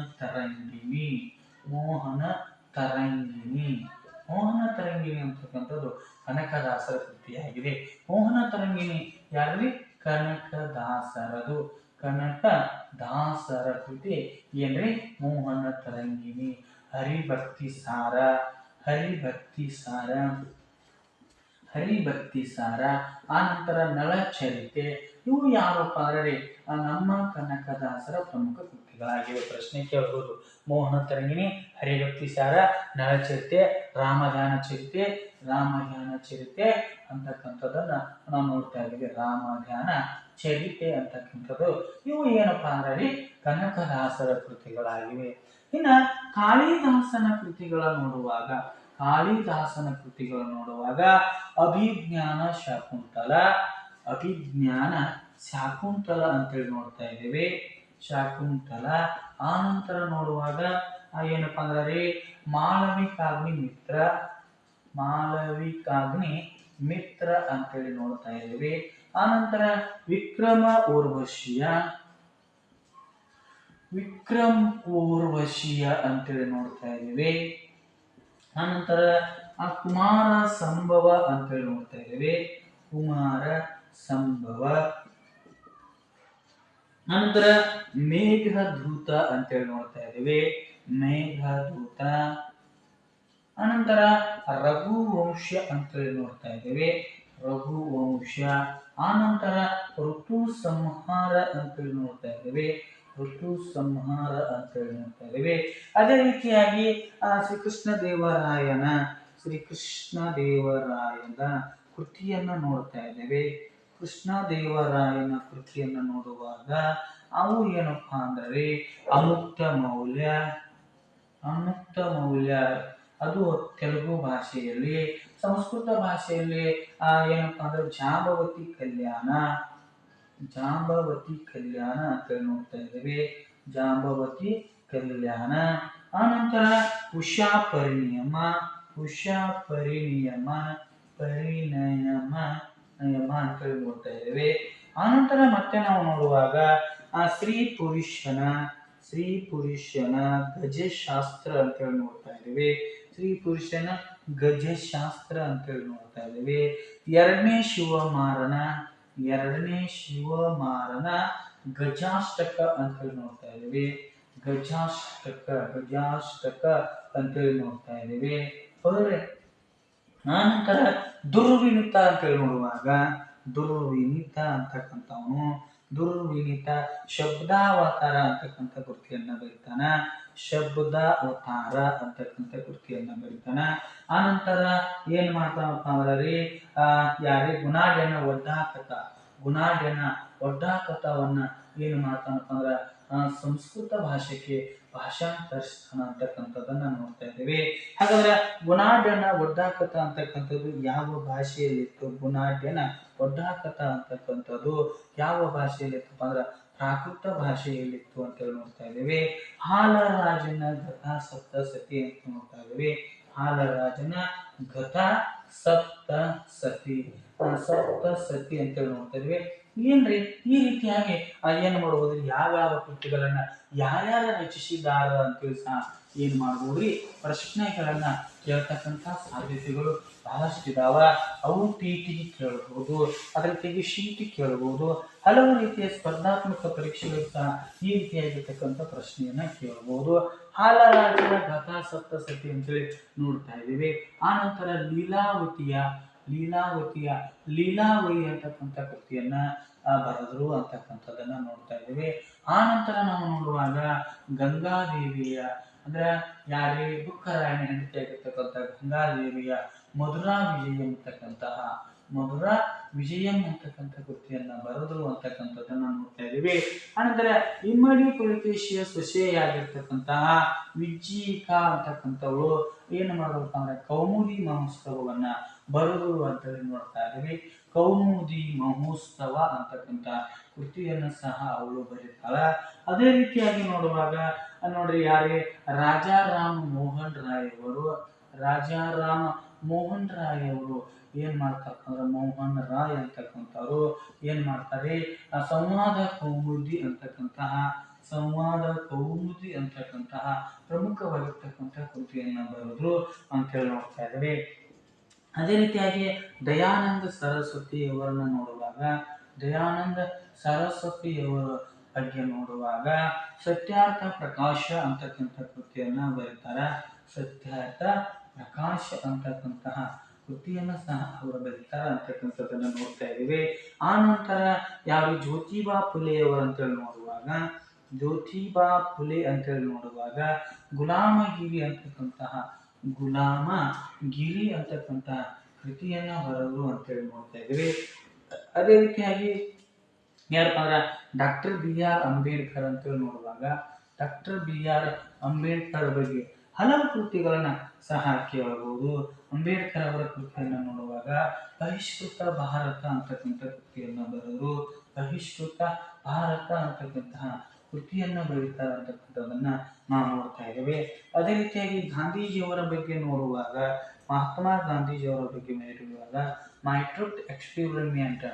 ತರಂಗಿಣಿ ಅಂತಕ್ಕಂಥದ್ದು ಕನಕದಾಸರ ಕೃತಿಯಾಗಿದೆ. ಮೋಹನ ತರಂಗಿಣಿ ಯಾರಲ್ಲಿ? ಕನಕದಾಸರ ಕೃತಿ ಏನ್ರಿ? ಮೋಹನ ತರಂಗಿಣಿ. ಹರಿಭಕ್ತಿ ಸಾರ, ಆನಂತರ ನಳಚರಿತೆ, ಇವು ಯಾರಪ್ಪ ಅಂದ್ರೆ ನಮ್ಮ ಕನಕದಾಸರ ಪ್ರಮುಖ ಕೃತಿಗಳಾಗಿವೆ. ಪ್ರಶ್ನೆ ಕೇಳಬಹುದು. ಮೋಹನ ತರಂಗಿಣಿ, ಹರಿಭಕ್ತಿ ಸಾರ, ನಳಚರಿತೆ, ರಾಮಧ್ಯಾನ ಚರಿತೆ ಅಂತಕ್ಕಂಥದ್ದನ್ನ ನಾವು ನೋಡ್ತಾ ಇದ್ದೀವಿ. ರಾಮಧ್ಯಾನ ಚರಿತೆ ಅಂತಕ್ಕಂಥದ್ದು ಇವು ಏನಪ್ಪಾ ಅಂದ್ರೆ ಕನಕದಾಸರ ಕೃತಿಗಳಾಗಿವೆ. ಇನ್ನ ಕಾಳಿದಾಸನ ಕೃತಿಗಳನ್ನು ನೋಡುವಾಗ ಅಭಿಜ್ಞಾನ ಶಾಕುಂತಲ ಅಂತೇಳಿ ನೋಡ್ತಾ ಇದ್ದೇವೆ. ಶಾಕುಂತಲ. ಆನಂತರ ನೋಡುವಾಗ ಏನಪ್ಪಾ ಅಂದ್ರೆ ರೀ ಮಾಳವಿಕಾಗ್ನಿ ಮಿತ್ರ, ಮಾಳವಿಕಾಗ್ನಿ ಮಿತ್ರ ಅಂತೇಳಿ ನೋಡ್ತಾ ಇದ್ದೀವಿ. ಆನಂತರ ವಿಕ್ರಮ ಊರ್ವಶಿಯ, ವಿಕ್ರಮ್ ಊರ್ವಶಿಯ ಅಂತೇಳಿ ನೋಡ್ತಾ ಇದ್ದೀವಿ. ಆನಂತರ ಕುಮಾರ ಸಂಭವ ಅಂತೇಳಿ ನೋಡ್ತಾ ಇದ್ದೀವಿ, ಕುಮಾರ ಸಂಭವ. ನಂತರ ಮೇಘದೂತ ಅಂತೇಳಿ ನೋಡ್ತಾ ಇದ್ದೀವಿ, ಮೇಘದೂತ. ಅನಂತರ ರಘುವಂಶ ಅಂತೇಳಿ ನೋಡ್ತಾ ಇದ್ದೀವಿ, ರಘುವಂಶ. ಆನಂತರ ಋತು ಸಂಹಾರ ಅಂತೇಳಿ ನೋಡ್ತಾ ಇದ್ದೀವಿ, ಋತು ಸಂಹಾರ ಅಂತೇಳಿ ನೋಡ್ತಾ ಇದ್ದೀವಿ. ಅದೇ ರೀತಿಯಾಗಿ ಶ್ರೀಕೃಷ್ಣ ದೇವರಾಯನ ಕೃತಿಯನ್ನ ನೋಡ್ತಾ ಇದ್ದೇವೆ. ಕೃಷ್ಣ ದೇವರಾಯನ ಕೃತಿಯನ್ನು ನೋಡುವಾಗ ಅವು ಏನಪ್ಪಾ ಅಂದ್ರೆ ಅಮುಕ್ತ ಮೌಲ್ಯ, ಅಮುಕ್ತ ಮೌಲ್ಯ ಅದು ತೆಲುಗು ಭಾಷೆಯಲ್ಲಿ. ಸಂಸ್ಕೃತ ಭಾಷೆಯಲ್ಲಿ ಏನಪ್ಪಾ ಅಂದ್ರೆ ಜಾಂಬವತಿ ಕಲ್ಯಾಣ, ಜಾಂಬವತಿ ಕಲ್ಯಾಣ ಅಂತ ನೋಡ್ತಾ ಇದ್ದೇವೆ, ಜಾಂಬವತಿ ಕಲ್ಯಾಣ. ಆನಂತರ ಉಷಾ ಪರಿಣಿಯಮ, ಉಷಾ ಪರಿಣಿಯಮ, ಪರಿಣಯಮ ನಯಮ ಅಂತ ನೋಡ್ತಾ ಇದ್ದೇವೆ. ಆನಂತರ ಮತ್ತೆ ನಾವು ನೋಡುವಾಗ ಸ್ತ್ರೀ ಪುರುಷನ ಗಜಶಾಸ್ತ್ರ ಅಂತ ಹೇಳಿ ನೋಡ್ತಾ ಇದ್ದೇವೆ, ಸ್ತ್ರೀ ಪುರುಷನ ಗಜಶಾಸ್ತ್ರ ಅಂತ ಹೇಳಿ ನೋಡ್ತಾ ಇದ್ದೇವೆ. ಎರಡನೇ ಶಿವಮಾರನ ಗಜಾಷ್ಟಕ ಅಂತ ಹೇಳಿ ನೋಡ್ತಾ ಇದ್ದೇವೆ, ಗಜಾಷ್ಟಕ ಅಂತೇಳಿ ನೋಡ್ತಾ ಇದ್ದೇವೆ. ಹೌದ್ರೆ ಆನಂತರ ದುರ್ವಿನಿತ ಅಂತೇಳಿ ನೋಡುವಾಗ ದುರ್ವಿನಿತ ಅಂತಕ್ಕಂಥವನು, ದುರ್ವಿನಿತ ಶಬ್ದಾವತಾರ ಅಂತಕ್ಕಂಥ ಕೃತಿಯನ್ನ ಬರೀತಾನ, ಶಬ್ದಾವತಾರ ಅಂತಕ್ಕಂಥ ಕೃತಿಯನ್ನ ಬರೀತಾನ. ಆನಂತರ ಏನ್ ಮಾಡ್ತಾನಪ್ಪ ಅಂದ್ರೆ ಯಾರೇ ಗುಣಾಢ್ಯನ ಒಡ್ಡಾಕತವನ್ನ ಏನ್ ಮಾಡ್ತಾನಪ್ಪ ಅಂದ್ರ ಸಂಸ್ಕೃತ ಭಾಷೆಗೆ ಭಾಷಾಂತರಿಸ್ತಾನ ಅಂತಕ್ಕಂಥದ್ದನ್ನ ನೋಡ್ತಾ ಇದ್ದೇವೆ. ಹಾಗಾದ್ರೆ ಗುಣಾಢ್ಯನ ಒಡ್ಡಾಕತ ಅಂತಕ್ಕಂಥದ್ದು ಯಾವ ಭಾಷೆಯಲ್ಲಿತ್ತು? ಗುಣಾಢ್ಯನ ಒಡ್ಡಾಕತ ಅಂತಕ್ಕಂಥದ್ದು ಯಾವ ಭಾಷೆಯಲ್ಲಿತ್ತಪ್ಪ ಅಂದ್ರ ಪ್ರಾಕೃತ ಭಾಷೆಯಲ್ಲಿತ್ತು ಅಂತ ಹೇಳಿ ನೋಡ್ತಾ ಇದ್ದೇವೆ. ಹಾಲರಾಜನ ಗತಾ ಸಪ್ತಸತಿ ಅಂತ ನೋಡ್ತಾ ಇದ್ದೇವೆ, ಹಾಲರಾಜನ ಗತಾ ಸಪ್ತಸತಿ ಅಂತೇಳಿ ನೋಡ್ತಾ ಇದ್ವಿ. ಏನ್ರಿ ಈ ರೀತಿಯಾಗಿ ಏನ್ ಮಾಡಬಹುದು, ಯಾವ್ಯಾವ ಕೃತಿಗಳನ್ನ ಯಾರ್ಯಾರ ರಚಿಸಿದಾರ ಅಂತೇಳಿ ಸಹ ಏನ್ ಮಾಡ್ಬೋದ್ರಿ ಪ್ರಶ್ನೆಗಳನ್ನ ಕೇಳ್ತಕ್ಕಂಥ ಸಾಧ್ಯತೆಗಳು ಬಹಳಷ್ಟು ಇದಾವ. ಅವು ಟಿಟಿ ಕೇಳಬಹುದು, ಅದ್ರ ಜೊತೆಗೆ ಶಿಟಿ ಕೇಳಬಹುದು, ಹಲವು ರೀತಿಯ ಸ್ಪರ್ಧಾತ್ಮಕ ಪರೀಕ್ಷೆಗಳು ಸಹ ಈ ರೀತಿಯಾಗಿರ್ತಕ್ಕಂಥ ಪ್ರಶ್ನೆಯನ್ನ ಕೇಳಬಹುದು. ಹಾಲರಾಜನ ಗತಾ ಸಪ್ತಸತಿ ಅಂತೇಳಿ ನೋಡ್ತಾ ಇದ್ದೀವಿ. ಆನಂತರ ಲೀಲಾವತಿ ಅಂತಕ್ಕಂಥ ಕೃತಿಯನ್ನ ಬರೆದ್ರು ಅಂತಕ್ಕಂಥದ್ದನ್ನ ನೋಡ್ತಾ ಇದ್ದೀವಿ. ಆನಂತರ ನಾವು ನೋಡುವಾಗ ಗಂಗಾದೇವಿಯ ಅಂದ್ರೆ ಯಾರೇ ಬುಕ್ಕರಾಯಣ ಹೆಂಡತಿಯಾಗಿರ್ತಕ್ಕಂಥ ಗಂಗಾದೇವಿಯ ಮಧುರಾ ವಿಜಯಂ ಅಂತಕ್ಕಂಥ ಕೃತಿಯನ್ನ ಬರೆದ್ರು ಅಂತಕ್ಕಂಥದ್ದನ್ನ ನೋಡ್ತಾ ಇದ್ದೀವಿ. ಆನಂತರ ಇಮ್ಮಡಿ ಪುಲಕೇಶಿಯ ಸೊಸೆಯಾಗಿರ್ತಕ್ಕಂತಹ ವಿಜ್ಜಿಕಾ ಅಂತಕ್ಕಂಥವಳು ಏನು ಮಾಡಬೇಕು ಅಂದ್ರೆ ಕೌಮುದಿ ಮಹೋತ್ಸವವನ್ನ ಬರೆದು ಅಂತೇಳಿ ನೋಡ್ತಾ ಇದ್ದೀವಿ. ಕೌಮುದಿ ಮಹೋತ್ಸವ ಅಂತಕ್ಕಂಥ ಕೃತಿಯನ್ನು ಸಹ ಅವಳು ಬರೀತಾಳ. ಅದೇ ರೀತಿಯಾಗಿ ನೋಡುವಾಗ ನೋಡ್ರಿ ಯಾರೇ ರಾಜಾರಾಮ್ ಮೋಹನ್ ರಾಯ್ ಅವರು ಏನ್ ಮಾಡ್ತಾರೆ ಅಂದ್ರೆ ಮೋಹನ್ ರಾಯ್ ಅಂತಕ್ಕಂಥವ್ರು ಏನ್ ಮಾಡ್ತಾರೆ ಸಂವಾದ ಕೌಮುದಿ ಅಂತಕ್ಕಂತಹ ಪ್ರಮುಖವಾಗಿರ್ತಕ್ಕಂಥ ಕೃತಿಯನ್ನ ಬರೆದ್ರು ಅಂತ ಹೇಳಿ ನೋಡ್ತಾ ಇದ್ದೇವೆ. ಅದೇ ರೀತಿಯಾಗಿ ದಯಾನಂದ ಸರಸ್ವತಿಯವರನ್ನ ನೋಡುವಾಗ ಬಗ್ಗೆ ನೋಡುವಾಗ ಸತ್ಯಾರ್ಥ ಪ್ರಕಾಶ ಅಂತಕ್ಕಂಥ ಕೃತಿಯನ್ನ ಬರೀತಾರ, ಸತ್ಯಾರ್ಥ ಪ್ರಕಾಶ ಅಂತಕ್ಕಂತಹ ಕೃತಿಯನ್ನ ಸಹ ಅವರು ಬರೀತಾರ ಅಂತಕ್ಕಂಥದ್ದನ್ನ ನೋಡ್ತಾ ಇದ್ದೀವಿ. ಆ ನಂತರ ಯಾವ ಜ್ಯೋತಿಬಾ ಫುಲೆಯವರು ಅಂತೇಳಿ ನೋಡುವಾಗ ಗುಲಾಮಗಿರಿ ಅಂತಕ್ಕಂತಹ ಕೃತಿಯನ್ನ ಬರೆದು ಅಂತೇಳಿ ನೋಡ್ತಾ ಇದ್ದೀವಿ. ಅದೇ ರೀತಿಯಾಗಿ ಯಾರಪ್ಪ ಅಂದ್ರ ಡಾಕ್ಟರ್ BR ಅಂಬೇಡ್ಕರ್ ಅಂತೇಳಿ ನೋಡುವಾಗ ಡಾಕ್ಟರ್ BR ಅಂಬೇಡ್ಕರ್ ಬಗ್ಗೆ ಹಲವು ಕೃತಿಗಳನ್ನ ಸಹ ಕೇಳಬಹುದು. ಅಂಬೇಡ್ಕರ್ ಅವರ ಕೃತಿಯನ್ನ ನೋಡುವಾಗ ಬಹಿಷ್ಕೃತ ಭಾರತ ಅಂತಕ್ಕಂಥ ಕೃತಿಯನ್ನ ಬರೆದು, ಬಹಿಷ್ಕೃತ ಭಾರತ ಅಂತಕ್ಕಂತಹ ಕೃತಿಯನ್ನು ಬರೀತಾರೆ ಅಂತಕ್ಕಂಥದ್ದನ್ನ ನಾವು ನೋಡ್ತಾ ಇದ್ದೇವೆ. ಅದೇ ರೀತಿಯಾಗಿ ಗಾಂಧೀಜಿಯವರ ಬಗ್ಗೆ ನೋಡುವಾಗ, ಮಹಾತ್ಮ ಗಾಂಧೀಜಿಯವರ ಬಗ್ಗೆ ನೋಡುವಾಗ ಮೈ ಟ್ರೂತ್ ಎಕ್ಸ್ಪೆರಿಮೆಂಟ್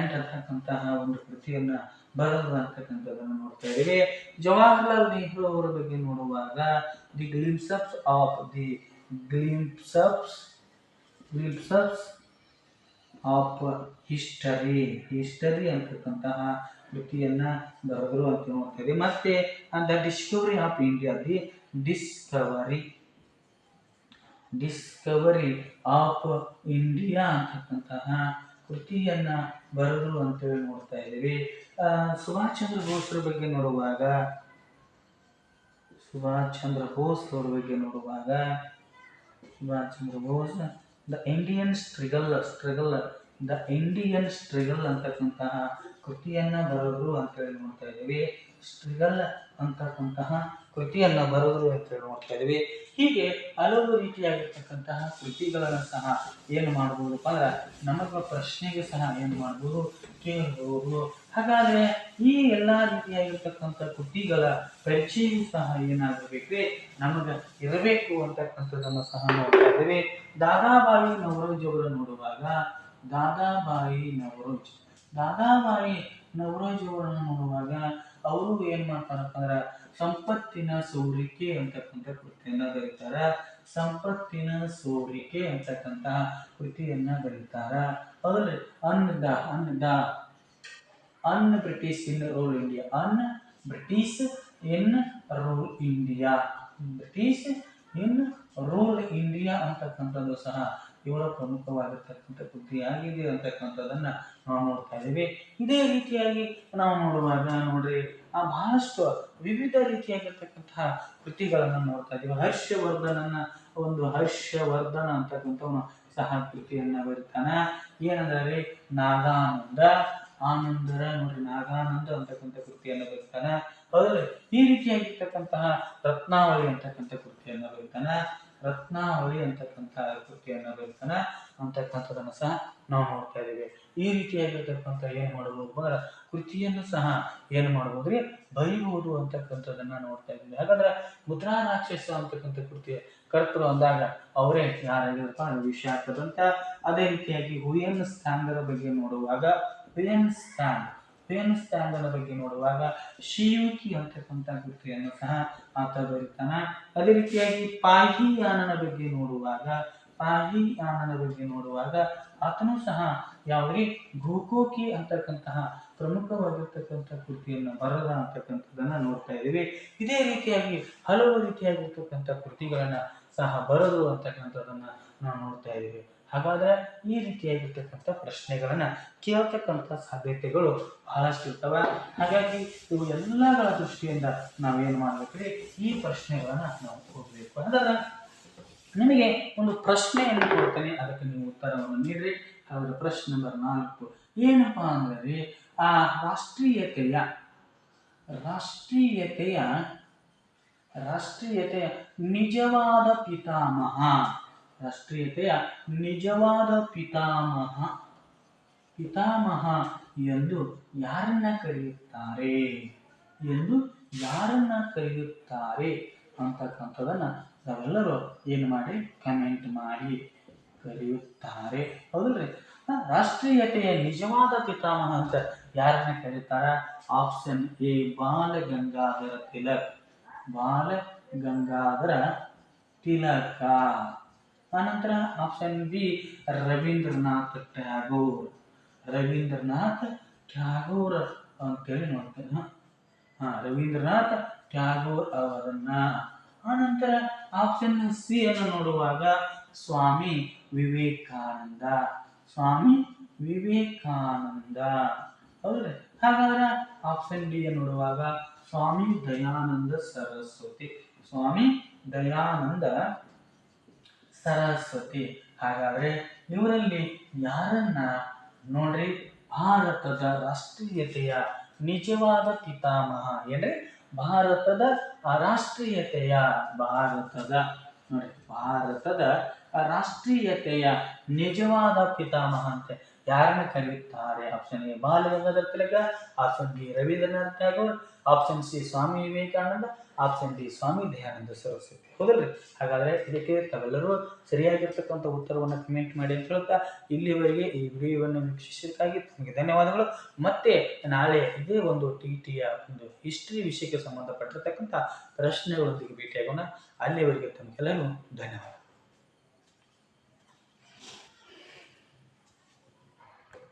ಅಂತಕ್ಕಂತಹ ಒಂದು ಕೃತಿಯನ್ನ ಬರೆದು ಅಂತಕ್ಕಂಥದ್ದನ್ನು ನೋಡ್ತಾ ಇದ್ದೇವೆ. ಜವಾಹರ್ಲಾಲ್ ನೆಹರು ಅವರ ಬಗ್ಗೆ ನೋಡುವಾಗ ದಿ ಗ್ಲಿಂಪ್ಸಸ್ ಆಫ್ ಹಿಸ್ಟರಿ ಅಂತಕ್ಕಂತಹ ಕೃತಿಯನ್ನ ಬರೆದರು ಅಂತ ನೋಡ್ತಾ ಇದ್ದೇವೆ. ಮತ್ತೆ the Discovery of India, the Discovery of India ಅಂತಕ್ಕಂತಹ ಕೃತಿಯನ್ನ ಬರೆದರು ಅಂತೇಳಿ ನೋಡ್ತಾ ಇದ್ದೀವಿ. ಸುಭಾಷ್ ಚಂದ್ರ ಬೋಸ್ರ ಬಗ್ಗೆ ನೋಡುವಾಗ Subhash Chandra Bose the Indian struggle ಅಂತಕ್ಕಂತಹ ಕೃತಿಯನ್ನ ಬರೆದರು ಅಂತೇಳಿ ನೋಡ್ತಾ ಇದ್ದೀವಿ. ಸ್ಟ್ರಗಲ್ ಅಂತಕ್ಕಂತಹ ಕೃತಿಯನ್ನ ಬರೆದರು ಅಂತೇಳಿ ನೋಡ್ತಾ ಇದ್ದೀವಿ. ಹೀಗೆ ಹಲವು ರೀತಿಯಾಗಿರ್ತಕ್ಕಂತಹ ಕೃತಿಗಳನ್ನು ಸಹ ಏನು ಮಾಡಬಹುದಪ್ಪ ಅಂದ್ರೆ ನಮಗ ಪ್ರಶ್ನೆಗೆ ಸಹ ಏನು ಮಾಡಬಹುದು, ಕೇಳಬಹುದು. ಹಾಗಾದ್ರೆ ಈ ಎಲ್ಲಾ ರೀತಿಯಾಗಿರ್ತಕ್ಕಂಥ ಕೃತಿಗಳ ಪರಿಚಯ ಸಹ ಏನಾಗಿರ್ಬೇಕ್ರಿ ನಮಗ ಇರಬೇಕು ಅಂತಕ್ಕಂಥದ್ದನ್ನು ಸಹ ನೋಡ್ತಾ ಇದ್ದೇವೆ. ದಾದಾಬಾಯಿ ನವರೋಜ್ ಅವರ ನೋಡುವಾಗ ದಾದಾಬಾಯಿ ನವರೋಜ್ ಅವರನ್ನು ನೋಡುವಾಗ ಅವರು ಏನ್ ಮಾಡ್ತಾರಪ್ಪ ಅಂದ್ರ ಸಂಪತ್ತಿನ ಸೋರಿಕೆ ಅಂತಕ್ಕಂಥ ಕೃತಿಯನ್ನ ಬರೀತಾರ. ಸಂಪತ್ತಿನ ಸೋರಿಕೆ ಅಂತಕ್ಕಂತಹ ಕೃತಿಯನ್ನ ಬರೀತಾರ. ಅದ್ರಲ್ಲಿ ಬ್ರಿಟಿಷ್ ಇನ್ ರೂಲ್ ಇಂಡಿಯಾ ಅಂತಕ್ಕಂಥದ್ದು ಸಹ ಇವರ ಪ್ರಮುಖವಾಗಿರ್ತಕ್ಕಂಥ ಕೃತಿಯಾಗಿದೆ ಅಂತಕ್ಕಂಥದ್ದನ್ನ ನಾವು ನೋಡ್ತಾ ಇದ್ದೀವಿ. ಇದೇ ರೀತಿಯಾಗಿ ನಾವು ನೋಡುವಾಗ ನೋಡ್ರಿ ಬಹಳಷ್ಟು ವಿವಿಧ ರೀತಿಯಾಗಿರ್ತಕ್ಕಂತಹ ಕೃತಿಗಳನ್ನ ನೋಡ್ತಾ ಇದ್ದೀವಿ. ಹರ್ಷವರ್ಧನ ಅಂತಕ್ಕಂಥವನು ಸಹ ಕೃತಿಯನ್ನ ಬರೀತಾನ. ಏನಂದ್ರೆ ನಾಗಾನಂದ ಅಂತಕ್ಕಂಥ ಕೃತಿಯನ್ನ ಬರೀತಾನ. ಅದ್ರಲ್ಲಿ ಈ ರೀತಿಯಾಗಿರ್ತಕ್ಕಂತಹ ರತ್ನಾವಳಿ ಅಂತಕ್ಕಂಥ ಕೃತಿಯನ್ನ ಬರೀತಾನ ಅಂತಕ್ಕಂಥದನ್ನು ಸಹ ನಾವು ನೋಡ್ತಾ ಇದ್ದೀವಿ. ಈ ರೀತಿಯಾಗಿರ್ತಕ್ಕಂಥ ಏನ್ ಮಾಡಬಹುದು ಅಂದ್ರೆ ಕೃತಿಯನ್ನು ಸಹ ಏನ್ ಮಾಡಬಹುದ್ರಿ ಬರೀಬಹುದು ಅಂತಕ್ಕಂಥದನ್ನ ನೋಡ್ತಾ ಇದ್ದೀವಿ. ಹಾಗಾದ್ರೆ ಮುದ್ರಾ ರಾಕ್ಷಸ ಅಂತಕ್ಕಂಥ ಕೃತಿಯ ಕರ್ತರು ಅಂದಾಗ ಅವರೇ ಯಾರಾಗಿರಪ್ಪ ವಿಷಾಖದಂತ. ಅದೇ ರೀತಿಯಾಗಿ ಹುಯೆನ್ ಸಾಂಗರ ಬಗ್ಗೆ ನೋಡುವಾಗ ಬಗ್ಗೆ ನೋಡುವಾಗ ಶಿಯುಕಿ ಅಂತಕ್ಕಂಥ ಕೃತಿಯನ್ನು ಸಹ ಆತ ಬರೀತಾನ. ಅದೇ ರೀತಿಯಾಗಿ ಪಾಹಿಯಾನನ ಬಗ್ಗೆ ನೋಡುವಾಗ ಆತನು ಸಹ ಯಾವುದೇ ಗೋಕೋಕಿ ಅಂತಕ್ಕಂತಹ ಪ್ರಮುಖವಾಗಿರ್ತಕ್ಕಂಥ ಕೃತಿಯನ್ನು ಬರದ ಅಂತಕ್ಕಂಥದ್ದನ್ನ ನೋಡ್ತಾ ಇದ್ದೀವಿ. ಇದೇ ರೀತಿಯಾಗಿ ಹಲವು ರೀತಿಯಾಗಿರ್ತಕ್ಕಂಥ ಕೃತಿಗಳನ್ನ ಸಹ ಬರದು ಅಂತಕ್ಕಂಥದ್ದನ್ನ ನಾವು ನೋಡ್ತಾ ಇದ್ದೀವಿ. ಹಾಗಾದ್ರೆ ಈ ರೀತಿಯಾಗಿರ್ತಕ್ಕಂಥ ಪ್ರಶ್ನೆಗಳನ್ನ ಕೇಳ್ತಕ್ಕಂಥ ಸಾಧ್ಯತೆಗಳು ಬಹಳಷ್ಟು ಇರ್ತವ. ಹಾಗಾಗಿ ಇವು ಎಲ್ಲಗಳ ದೃಷ್ಟಿಯಿಂದ ನಾವೇನ್ ಮಾಡ್ಬೇಕ್ರಿ ಈ ಪ್ರಶ್ನೆಗಳನ್ನ ನಾವು ಓದಬೇಕು. ಹಾಗಾದ್ರೆ ನಿಮಗೆ ಒಂದು ಪ್ರಶ್ನೆಯನ್ನು ಕೊಡ್ತೇನೆ, ಅದಕ್ಕೆ ನೀವು ಉತ್ತರವನ್ನು ನೀಡ್ರಿ. ಅದರ ಪ್ರಶ್ನೆ ನಂಬರ್ 4 ಏನಪ್ಪಾ ಅಂದ್ರೆ ಆ ರಾಷ್ಟ್ರೀಯತೆಯ ನಿಜವಾದ ಪಿತಾಮಹ ಎಂದು ಯಾರನ್ನ ಕರೆಯುತ್ತಾರೆ ಅಂತಕ್ಕಂಥದನ್ನ ನಾವೆಲ್ಲರೂ ಏನು ಮಾಡಿ ಕಮೆಂಟ್ ಮಾಡಿ. ಕರೆಯುತ್ತಾರೆ, ಹೌದಲ್ರಿ? ರಾಷ್ಟ್ರೀಯತೆಯ ನಿಜವಾದ ಪಿತಾಮಹ ಅಂತ ಯಾರನ್ನ ಕರೀತಾರ? ಆಪ್ಷನ್ ಎ ಬಾಲಗಂಗಾಧರ ತಿಲಕ. ಆನಂತರ ಆಪ್ಷನ್ ಬಿ ರವೀಂದ್ರನಾಥ್ ಟ್ಯಾಗೋರ್ ಅಂತೇಳಿ ನೋಡ್ತೇನೆ. ರವೀಂದ್ರನಾಥ್ ಟ್ಯಾಗೋರ್ ಅವರನ್ನ. ಆನಂತರ ಆಪ್ಷನ್ ಸಿ ಅನ್ನು ನೋಡುವಾಗ ಸ್ವಾಮಿ ವಿವೇಕಾನಂದ. ಹೌದ್ರಿ? ಹಾಗಾದ್ರೆ ಆಪ್ಷನ್ ಡಿ ನೋಡುವಾಗ ಸ್ವಾಮಿ ದಯಾನಂದ ಸರಸ್ವತಿ. ಹಾಗಾದ್ರೆ ಇವರಲ್ಲಿ ಯಾರನ್ನ ನೋಡ್ರಿ ಭಾರತದ ರಾಷ್ಟ್ರೀಯತೆಯ ನಿಜವಾದ ಪಿತಾಮಹ ಏನ್ರಿ? ಭಾರತದ ನೋಡಿ, ಭಾರತದ ರಾಷ್ಟ್ರೀಯತೆಯ ನಿಜವಾದ ಪಿತಾಮಹ ಅಂತ ಯಾರನ್ನ ಕರೆಯುತ್ತಾರೆ? Option A Bal Gangadhar Tilak, option B Rabindranath Tagore, option C Swami Vivekananda, option D Swami Dayananda Saraswati. ಹೌದಲ್ರಿ? ಹಾಗಾದ್ರೆ ಇದಕ್ಕೆ ತಾವೆಲ್ಲರೂ ಸರಿಯಾಗಿರ್ತಕ್ಕಂಥ ಉತ್ತರವನ್ನು ಕಮೆಂಟ್ ಮಾಡಿ ಅಂತ ಹೇಳ್ತಾ ಇಲ್ಲಿವರೆಗೆ ಈ ವಿಡಿಯೋವನ್ನು ವೀಕ್ಷಿಸಿದ್ದಕ್ಕಾಗಿ ತಮಗೆ ಧನ್ಯವಾದಗಳು. ಮತ್ತೆ ನಾಳೆ ಇದೇ ಒಂದು ಟಿ.ಟಿಯ ಒಂದು ಹಿಸ್ಟ್ರಿ ವಿಷಯಕ್ಕೆ ಸಂಬಂಧಪಟ್ಟಿರ್ತಕ್ಕಂಥ ಪ್ರಶ್ನೆಗಳೊಂದಿಗೆ ಭೇಟಿಯಾಗೋಣ. ಅಲ್ಲಿವರೆಗೆ ತಮಗೆಲ್ಲರೂ ಧನ್ಯವಾದ.